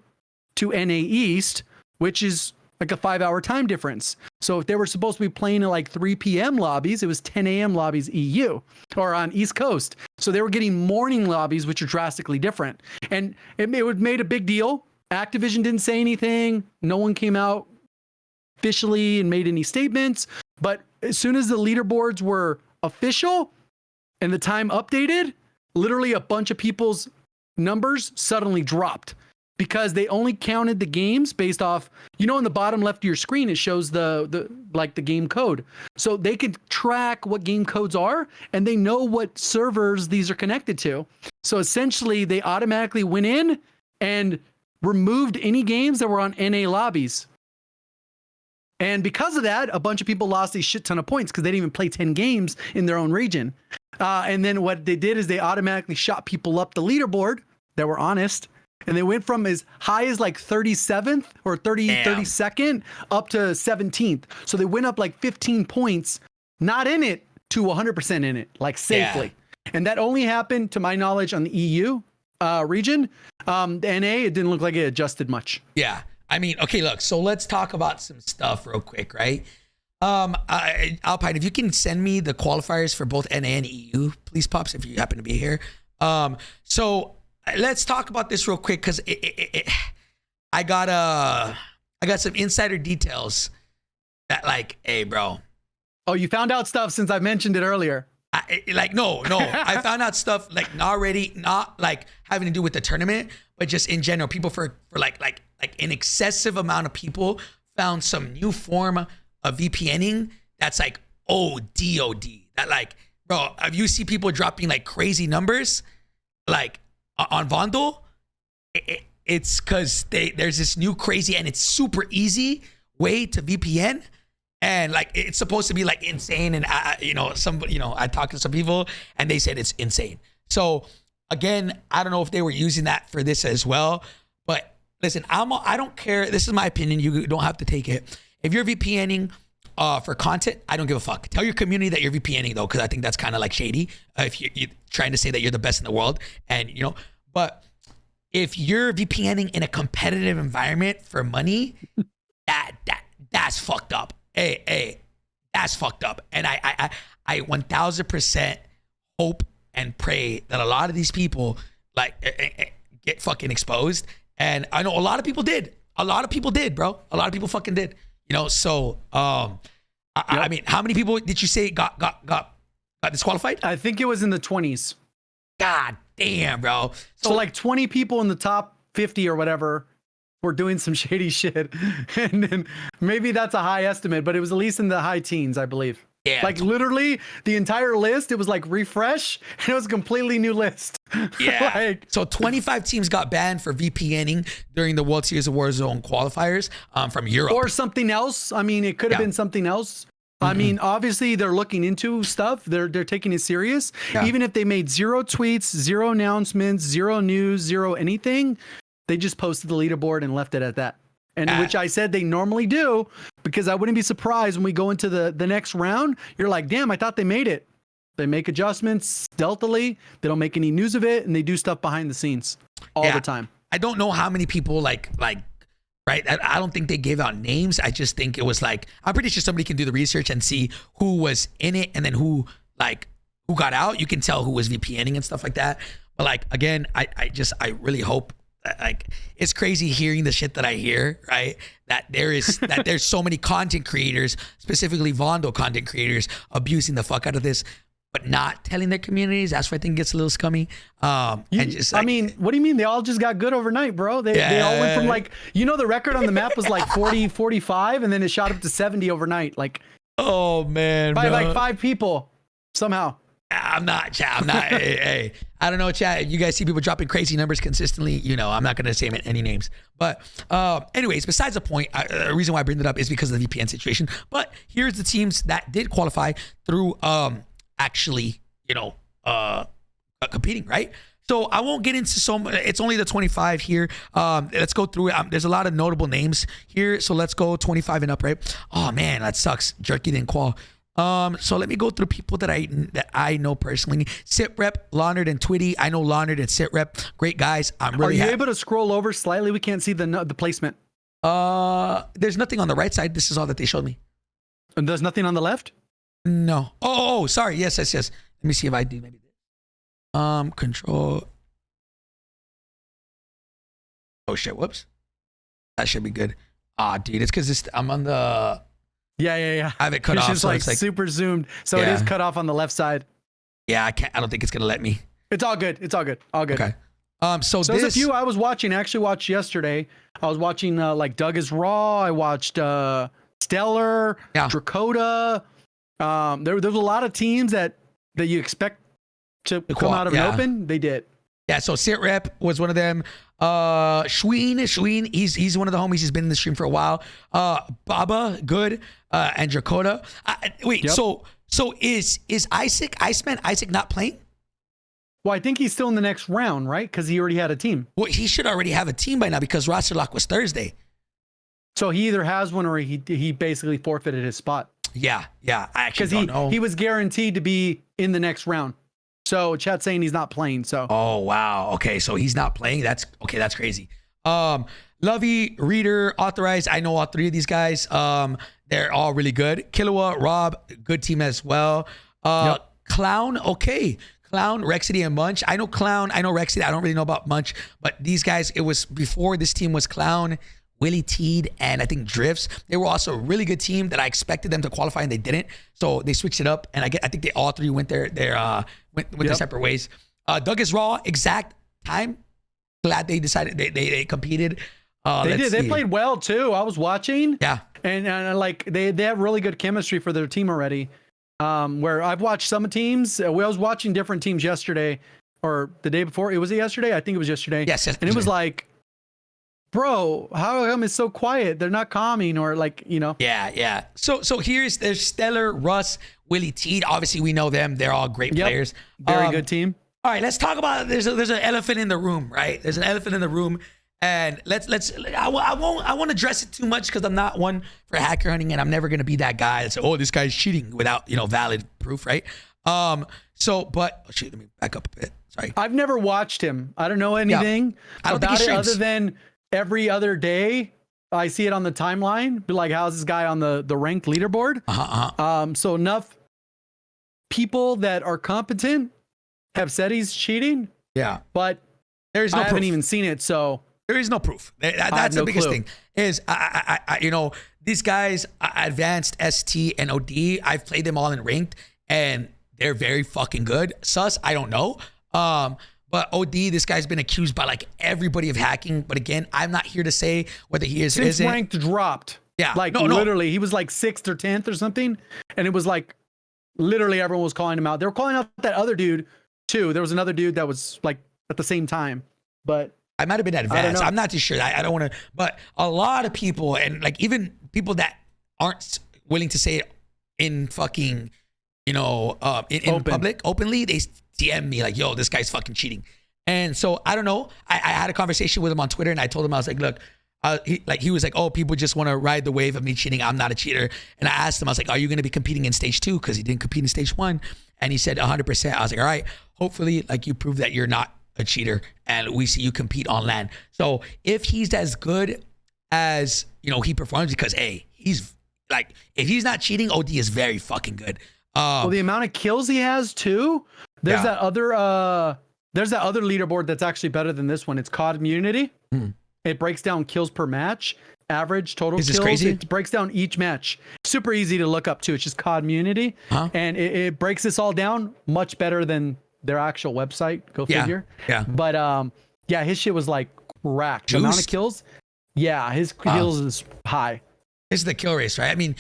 to NA East, which is like a 5-hour time difference. So if they were supposed to be playing at like 3 p.m. lobbies, it was 10 a.m. lobbies EU or on East Coast. So they were getting morning lobbies, which are drastically different. And it made a big deal. Activision didn't say anything. No one came out officially and made any statements. But as soon as the leaderboards were official and the time updated, literally a bunch of people's numbers suddenly dropped, because they only counted the games based off, in the bottom left of your screen, it shows the game code. So they could track what game codes are, and they know what servers these are connected to. So essentially they automatically went in and removed any games that were on NA lobbies. And because of that, a bunch of people lost a shit ton of points because they didn't even play 10 games in their own region. And then what they did is they automatically shot people up the leaderboard that were honest. And they went from as high as like 37th or 32nd up to 17th. So they went up like 15 points, not in it, to 100% in it, like safely. Yeah. And that only happened, to my knowledge, on the EU region. The NA, it didn't look like it adjusted much. Yeah. I mean, okay, look, so let's talk about some stuff real quick, right? Alpine, if you can send me the qualifiers for both NA and EU, please, Pops, if you happen to be here. So let's talk about this real quick, because I got some insider details that, like, hey, bro. Oh, you found out stuff since I mentioned it earlier. No. I found out stuff like not like having to do with the tournament, but just in general, people for like an excessive amount of people found some new form of VPNing that's like DOD. That like, bro, if you see people dropping like crazy numbers, like on Vondel, it's because there's this new crazy and it's super easy way to VPN. And like, it's supposed to be like insane. And I talked to some people and they said it's insane. So again, I don't know if they were using that for this as well, but listen, I don't care. This is my opinion. You don't have to take it. If you're VPNing for content, I don't give a fuck. Tell your community that you're VPNing though, because I think that's kind of like shady. If you're trying to say that you're the best in the world, and but if you're VPNing in a competitive environment for money, that's fucked up. Hey, that's fucked up. And I 1000% hope and pray that a lot of these people like get fucking exposed. And I know a lot of people did. A lot of people did, bro. A lot of people fucking did. So I mean, how many people did you say got disqualified? I think it was in the 20s. God damn, bro. So like 20 people in the top 50 or whatever were doing some shady shit. And then maybe that's a high estimate, but it was at least in the high teens, I believe. Yeah. Like literally the entire list, it was like refresh and it was a completely new list. Yeah. So 25 teams got banned for VPNing during the World Series of Warzone qualifiers from Europe. Or something else. I mean, it could have been something else. I mean, obviously they're looking into stuff. They're taking it serious. Yeah. Even if they made 0 tweets, 0 announcements, 0 news, 0 anything, they just posted the leaderboard and left it at that. And which I said they normally do, because I wouldn't be surprised when we go into the next round. You're like, damn, I thought they made it. They make adjustments stealthily. They don't make any news of it, and they do stuff behind the scenes all the time. I don't know how many people like right? I don't think they gave out names. I just think it was like, I'm pretty sure somebody can do the research and see who was in it and then who got out. You can tell who was VPNing and stuff like that. But like, again, I really hope that, like, it's crazy hearing the shit that I hear, right? That there's so many content creators, specifically Vondel content creators, abusing the fuck out of this, but not telling their communities. That's why I think it gets a little scummy. And just like, I mean, what do you mean? They all just got good overnight, bro. They all went from like, the record on the map was like 40, 45, and then it shot up to 70 overnight. Like, oh man, by bro. like 5 people somehow. I'm not, chat. I'm not. hey, I don't know, chat. If you guys see people dropping crazy numbers consistently, I'm not going to say any names. But anyways, besides the point, the reason why I bring it up is because of the VPN situation. But here's the teams that did qualify through actually, competing, right? So I won't get into so much. It's only the 25 here. Let's go through it. There's a lot of notable names here. So let's go 25 and up, right? Oh man, that sucks. Jerky didn't qual. So let me go through people that I know personally. SitRep, Launard, and Twitty. I know Launard and SitRep. Great guys. I'm really Are you able to scroll over slightly? We can't see the placement. There's nothing on the right side. This is all that they showed me. And there's nothing on the left? No. Oh, sorry. Yes. Let me see if I do maybe this. Control. Oh shit. Whoops. That should be good. Dude, it's because I'm on the. Yeah. I have it cut off. It's like super zoomed, so it is cut off on the left side. Yeah, I don't think it's gonna let me. It's all good. Okay. So there's a few I was watching. I actually watched yesterday. I was watching like Doug is Raw. I watched Stellar, Drakota. There was a lot of teams that you expect to come out of an open. They did. Yeah, so SitRep was one of them. Schween, he's one of the homies. He's been in the stream for a while. Baba, good, and Drakota. Wait, so is Iceman Isaac not playing? Well, I think he's still in the next round, right? Because he already had a team. Well, he should already have a team by now because roster lock was Thursday. So he either has one or he basically forfeited his spot. Yeah. I actually don't know. He was guaranteed to be in the next round. So chat's saying he's not playing. So oh wow, okay, so he's not playing. That's crazy. Lovey, Reader, Authorized. I know all 3 of these guys. They're all really good. Killua, Rob, good team as well. Clown, okay. Clown, Rexity, and Munch. I know Clown. I know Rexity. I don't really know about Munch, but these guys. It was before this team was Clown, Willie Teed, and I think Drifts. They were also a really good team that I expected them to qualify and they didn't. So they switched it up, and I think they all 3 went their separate ways. Doug is Raw, exact time. Glad they decided they competed. They did. They played well too. I was watching. Yeah, and like they have really good chemistry for their team already. Where I've watched some teams. I was watching different teams yesterday or the day before. Was it yesterday? I think it was yesterday. Yes. And it was like bro, how come it's so quiet? They're not calming or like, you know. Yeah. So there's Stellar, Russ, Willie Teed. Obviously, we know them. They're all great players. Very good team. All right, let's talk about there's an elephant in the room, right? There's an elephant in the room, and I won't address it too much because I'm not one for hacker hunting, and I'm never gonna be that guy that's this guy's cheating without valid proof, right? But let me back up a bit. Sorry, I've never watched him. I don't know anything about it other than every other day I see it on the timeline. Be like, how's this guy on the ranked leaderboard? So enough people that are competent have said he's cheating. Yeah, but there's no I haven't proof. even seen it, so there is no proof. That's the biggest thing. Is these guys, Advanced, ST, and OD. I've played them all in ranked, and they're very fucking good. Sus, I don't know. But OD, this guy's been accused by like everybody of hacking. But again, I'm not here to say whether he is or isn't. Ranked dropped. Yeah, like literally, he was like 6th or 10th or something, and it was like literally everyone was calling him out. They were calling out that other dude too. There was another dude that was like at the same time, but I might have been Advanced. I'm not too sure. I don't want to, but a lot of people, and like even people that aren't willing to say it in fucking, in public, openly, they DM me like, yo, this guy's fucking cheating. And so I don't know. I had a conversation with him on Twitter, and I told him, I was like, look, he was like, oh, people just want to ride the wave of me cheating. I'm not a cheater. And I asked him, I was like, are you going to be competing in stage 2? Because he didn't compete in stage 1. And he said 100%. I was like, all right, hopefully like you prove that you're not a cheater and we see you compete on LAN. So if he's as good as, he performs, because he's like, if he's not cheating, OD is very fucking good. Well, the amount of kills he has too. There's that other leaderboard that's actually better than this one. It's COD Immunity. It breaks down kills per match, average total kills. Crazy? It breaks down each match. Super easy to look up too. It's just COD Immunity, and it breaks this all down much better than their actual website. Go figure. Yeah. But his shit was like cracked. The amount of kills. Yeah, his kills is high. This is the kill race, right? I mean,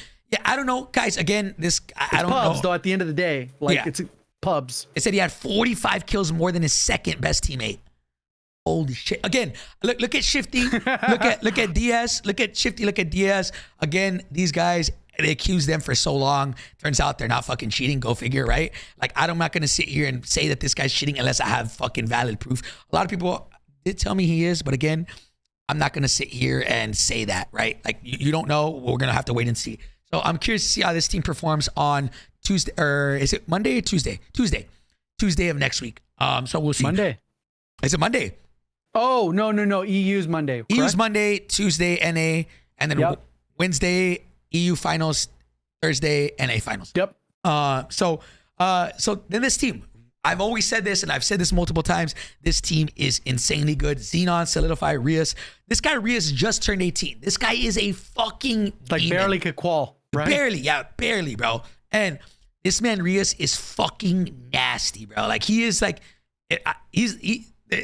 I don't know, guys. Again, I don't pubs, know. Though at the end of the day, it's pubs. It said he had 45 kills more than his second best teammate. Holy shit! Again, look at Shifty. look at Diaz. Look at Shifty. Look at Diaz. Again, these guys, they accused them for so long. Turns out they're not fucking cheating. Go figure, right? Like, I'm not gonna sit here and say that this guy's cheating unless I have fucking valid proof. A lot of people did tell me he is, but again, I'm not gonna sit here and say that, right? Like, you don't know. We're gonna have to wait and see. So I'm curious to see how this team performs on Tuesday, or is it Monday or Tuesday? Tuesday of next week. So we'll see. Monday. Is it Monday? Oh, no. EU's Monday. Correct? EU's Monday, Tuesday, NA, and then Wednesday, EU finals, Thursday, NA finals. Yep. So then this team, I've always said this, and I've said this multiple times, this team is insanely good. Xenon, Solidify, Rios. This guy, Rios, just turned 18. This guy is a fucking demon. Barely could qual, right? Barely, bro. And this man, Rios, is fucking nasty, bro. Like, he is like, I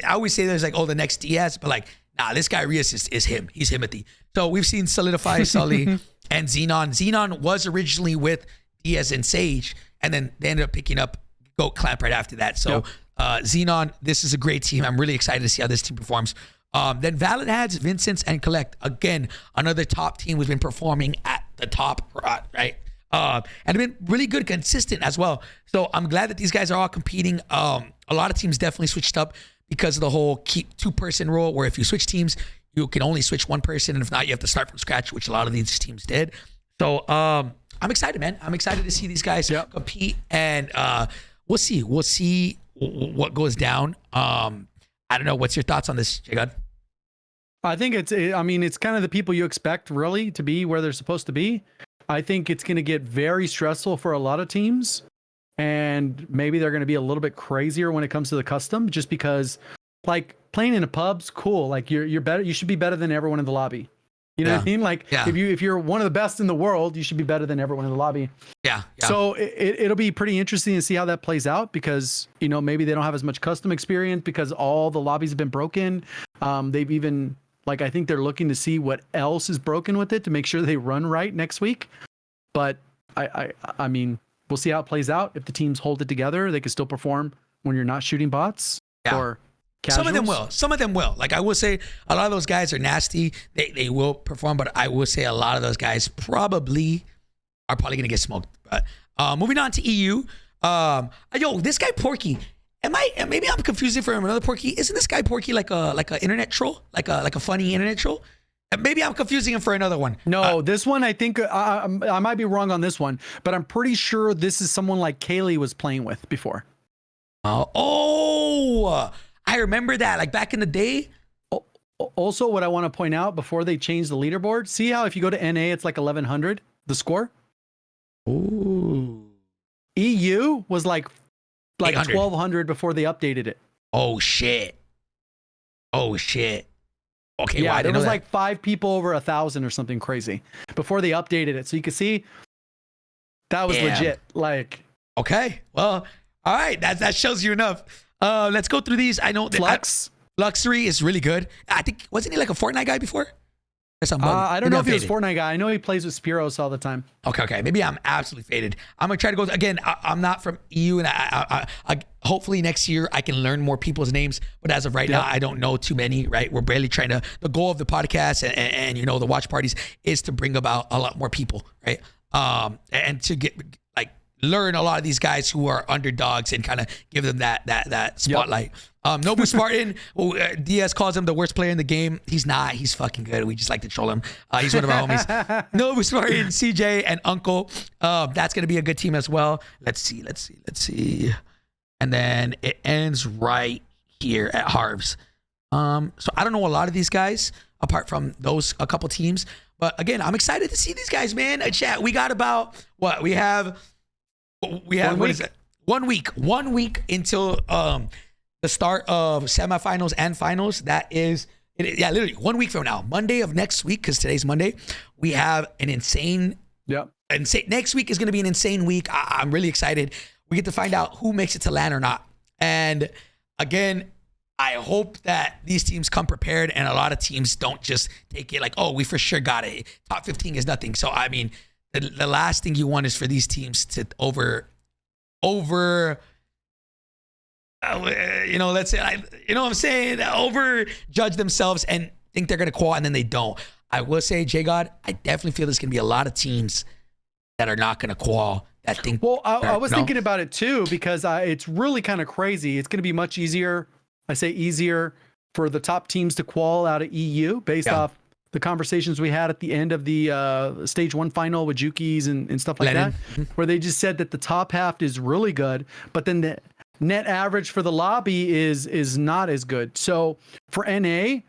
always say there's like, the next Diaz, but like, nah, this guy Rios is him. He's Himothy. So we've seen Solidify, Sully, and Xenon. Xenon was originally with Diaz and Sage, and then they ended up picking up Goat Clamp right after that. So Xenon, this is a great team. I'm really excited to see how this team performs. Then Valid Ads, Vincent's, and Collect. Again, another top team who's been performing at the top, right? And been really good, consistent as well. So I'm glad that these guys are all competing. A lot of teams definitely switched up because of the whole keep 2-person rule, where if you switch teams, you can only switch 1 person, and if not, you have to start from scratch, which a lot of these teams did. So I'm excited, man. I'm excited to see these guys compete, and we'll see what goes down. I don't know. What's your thoughts on this, JGOD? I think it's kind of the people you expect really to be where they're supposed to be. I think it's going to get very stressful for a lot of teams, and maybe they're going to be a little bit crazier when it comes to the custom, just because like playing in a pub's cool. Like you're better. You should be better than everyone in the lobby. You know what I mean? Like if you're one of the best in the world, you should be better than everyone in the lobby. Yeah. So it'll be pretty interesting to see how that plays out, because, maybe they don't have as much custom experience because all the lobbies have been broken. They've even, like, I think they're looking to see what else is broken with it to make sure they run right next week. But I mean, we'll see how it plays out. If the teams hold it together, they can still perform when you're not shooting bots. Or casuals? Some of them will. Like I will say, a lot of those guys are nasty. They will perform, but I will say a lot of those guys probably gonna get smoked. But moving on to EU. This guy Porky. Maybe I'm confusing for another Porky. Isn't this guy Porky like a internet troll? Like a funny internet troll? Maybe I'm confusing him for another one. No, this one, I think I might be wrong on this one, but I'm pretty sure this is someone like Kaylee was playing with before. I remember that. Like back in the day. Also, what I want to point out before they changed the leaderboard, see how if you go to NA, it's like 1100, the score? Ooh. EU was like 800. 1200 before they updated it. Oh, shit. Okay, yeah, well, there was like 5 people over 1,000 or something crazy before they updated it. So you can see that was legit. Like, okay, well, all right, that shows you enough. Let's go through these. I know that Luxury is really good. I think wasn't he like a Fortnite guy before? I don't know if he was a Fortnite guy. I know he plays with Spiros all the time. Okay. Maybe I'm absolutely faded. I'm gonna try to go again. I'm not from EU, and I hopefully next year I can learn more people's names. But as of right now, I don't know too many. Right, we're barely trying to. The goal of the podcast and the watch parties is to bring about a lot more people. Right, and to get learn a lot of these guys who are underdogs and kind of give them that spotlight. Nobu Spartan, Diaz calls him the worst player in the game. He's not. He's fucking good. We just like to troll him. He's one of our homies. Nobu Spartan, CJ, and Uncle. That's going to be a good team as well. Let's see. And then it ends right here at Harv's. So I don't know a lot of these guys apart from those a couple teams. But again, I'm excited to see these guys, man. Chat. We got about what? We have 1 week. What is it? 1 week. 1 week until the start of semifinals and finals. That is, literally 1 week from now, Monday of next week, because today's Monday. We have an insane. Next week is going to be an insane week. I'm really excited. We get to find out who makes it to LAN or not. And again, I hope that these teams come prepared, and a lot of teams don't just take it like, oh, we for sure got it. Top 15 is nothing. So I mean, the last thing you want is for these teams to let's say, what I'm saying, over judge themselves and think they're going to qual, and then they don't. I will say, JGOD, I definitely feel there's going to be a lot of teams that are not going to qual that think. Well, I was thinking about it too, because it's really kind of crazy. It's going to be much easier. I say easier for the top teams to qual out of EU based off the conversations we had at the end of the stage 1 final with Jukies and stuff like that, where they just said that the top half is really good, but then the net average for the lobby is not as good. So for NA,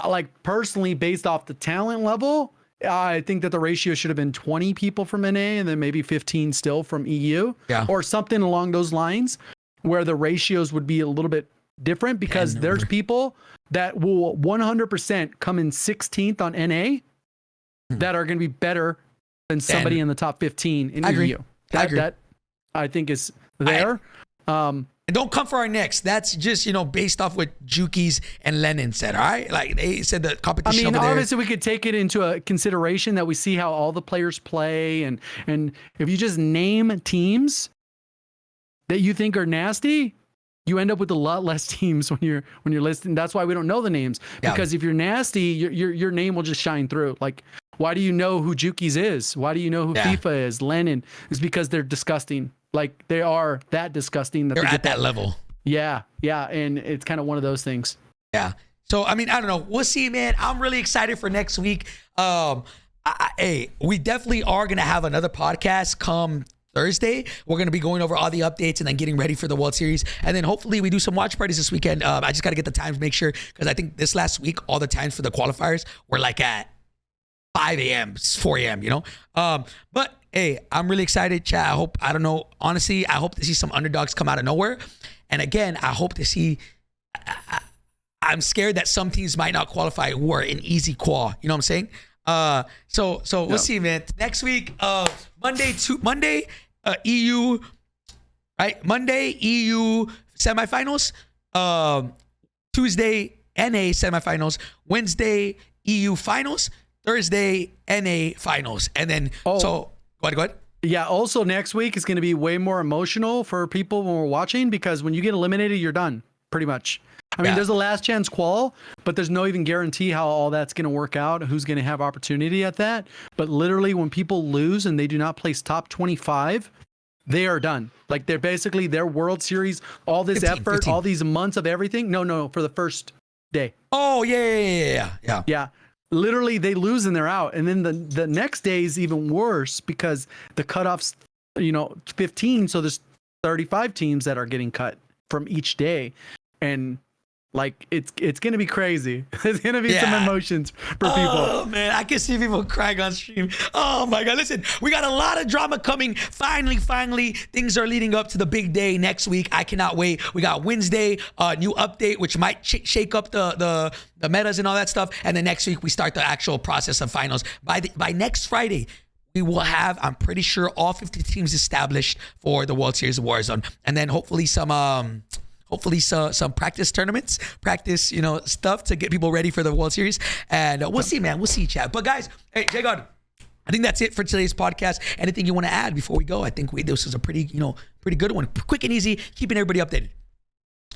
like personally, based off the talent level, I think that the ratio should have been 20 people from NA and then maybe 15 still from EU, or something along those lines, where the ratios would be a little bit different, because there's people that will 100% come in 16th on NA that are going to be better than somebody in the top 15 in EU. That I think is there. And don't come for our necks. That's just, based off what Jukies and Lennon said, all right? Like they said the competition over there. Obviously we could take it into a consideration that we see how all the players play, and if you just name teams that you think are nasty, you end up with a lot less teams when you're listing. That's why we don't know the names, because if you're nasty, your name will just shine through. Like, why do you know who Jukies is? Why do you know who FIFA is? Lennon is because they're disgusting. Like, they are that disgusting that they're at that level. Yeah, and it's kind of one of those things. Yeah. So I mean, I don't know. We'll see, man. I'm really excited for next week. We definitely are gonna have another podcast come Thursday. We're going to be going over all the updates and then getting ready for the World Series. And then hopefully we do some watch parties this weekend. I just got to get the times, make sure, because I think this last week, all the times for the qualifiers were like at 5 a.m., 4 a.m., But hey, I'm really excited, chat. Honestly, I hope to see some underdogs come out of nowhere. And again, I hope to see, I'm scared that some teams might not qualify who are an easy qual. You know what I'm saying? So we'll see, man. Next week, Monday, EU, right? Monday, EU semifinals. Tuesday, NA semifinals. Wednesday, EU finals. Thursday, NA finals. And then, go ahead. Yeah, also next week is going to be way more emotional for people when we're watching, because when you get eliminated, you're done. pretty much. I mean, there's a last chance qual, but there's no even guarantee how all that's going to work out, who's going to have opportunity at that. But literally, when people lose and they do not place top 25, they are done. Like, they're basically their World Series, all this 15. All these months of everything. No, for the first day. Oh, yeah. Yeah. Literally, they lose and they're out. And then the next day is even worse because the cutoff's, 15. So there's 35 teams that are getting cut from each day. And like, it's going to be crazy. There's going to be some emotions for people. Oh, man. I can see people crying on stream. Oh, my God. Listen, we got a lot of drama coming. Finally, things are leading up to the big day next week. I cannot wait. We got Wednesday, new update, which might shake up the metas and all that stuff. And then next week, we start the actual process of finals. By next Friday, we will have, I'm pretty sure, all 50 teams established for the World Series of Warzone. And then hopefully some practice tournaments, stuff to get people ready for the World Series. And we'll see, man. We'll see, chat. But guys, hey, JGOD, I think that's it for today's podcast. Anything you want to add before we go? I think this was a pretty good one. Quick and easy, keeping everybody updated.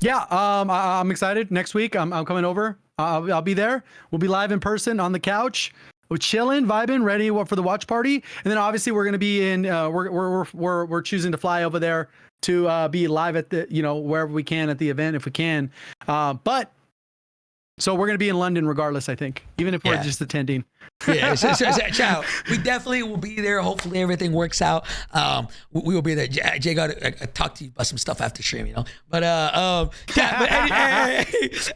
Yeah, I'm excited. Next week, I'm coming over. I'll be there. We'll be live in person on the couch. We're chilling, vibing, ready for the watch party. And then obviously we're going to be in, we're choosing to fly over there to be live at the, wherever we can at the event if we can. So we're going to be in London regardless, I think, even if we're just attending. Yeah, ciao. We definitely will be there. Hopefully everything works out. We will be there. Jay got to talk to you about some stuff after stream, But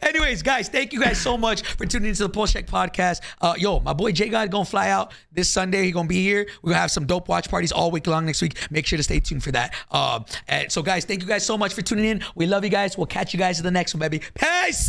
anyways, guys, thank you guys so much for tuning into the Pullze Check podcast. My boy Jay God gonna fly out this Sunday. He's gonna be here. We're gonna have some dope watch parties all week long next week. Make sure to stay tuned for that. And so guys, thank you guys so much for tuning in. We love you guys. We'll catch you guys in the next one, baby. Peace.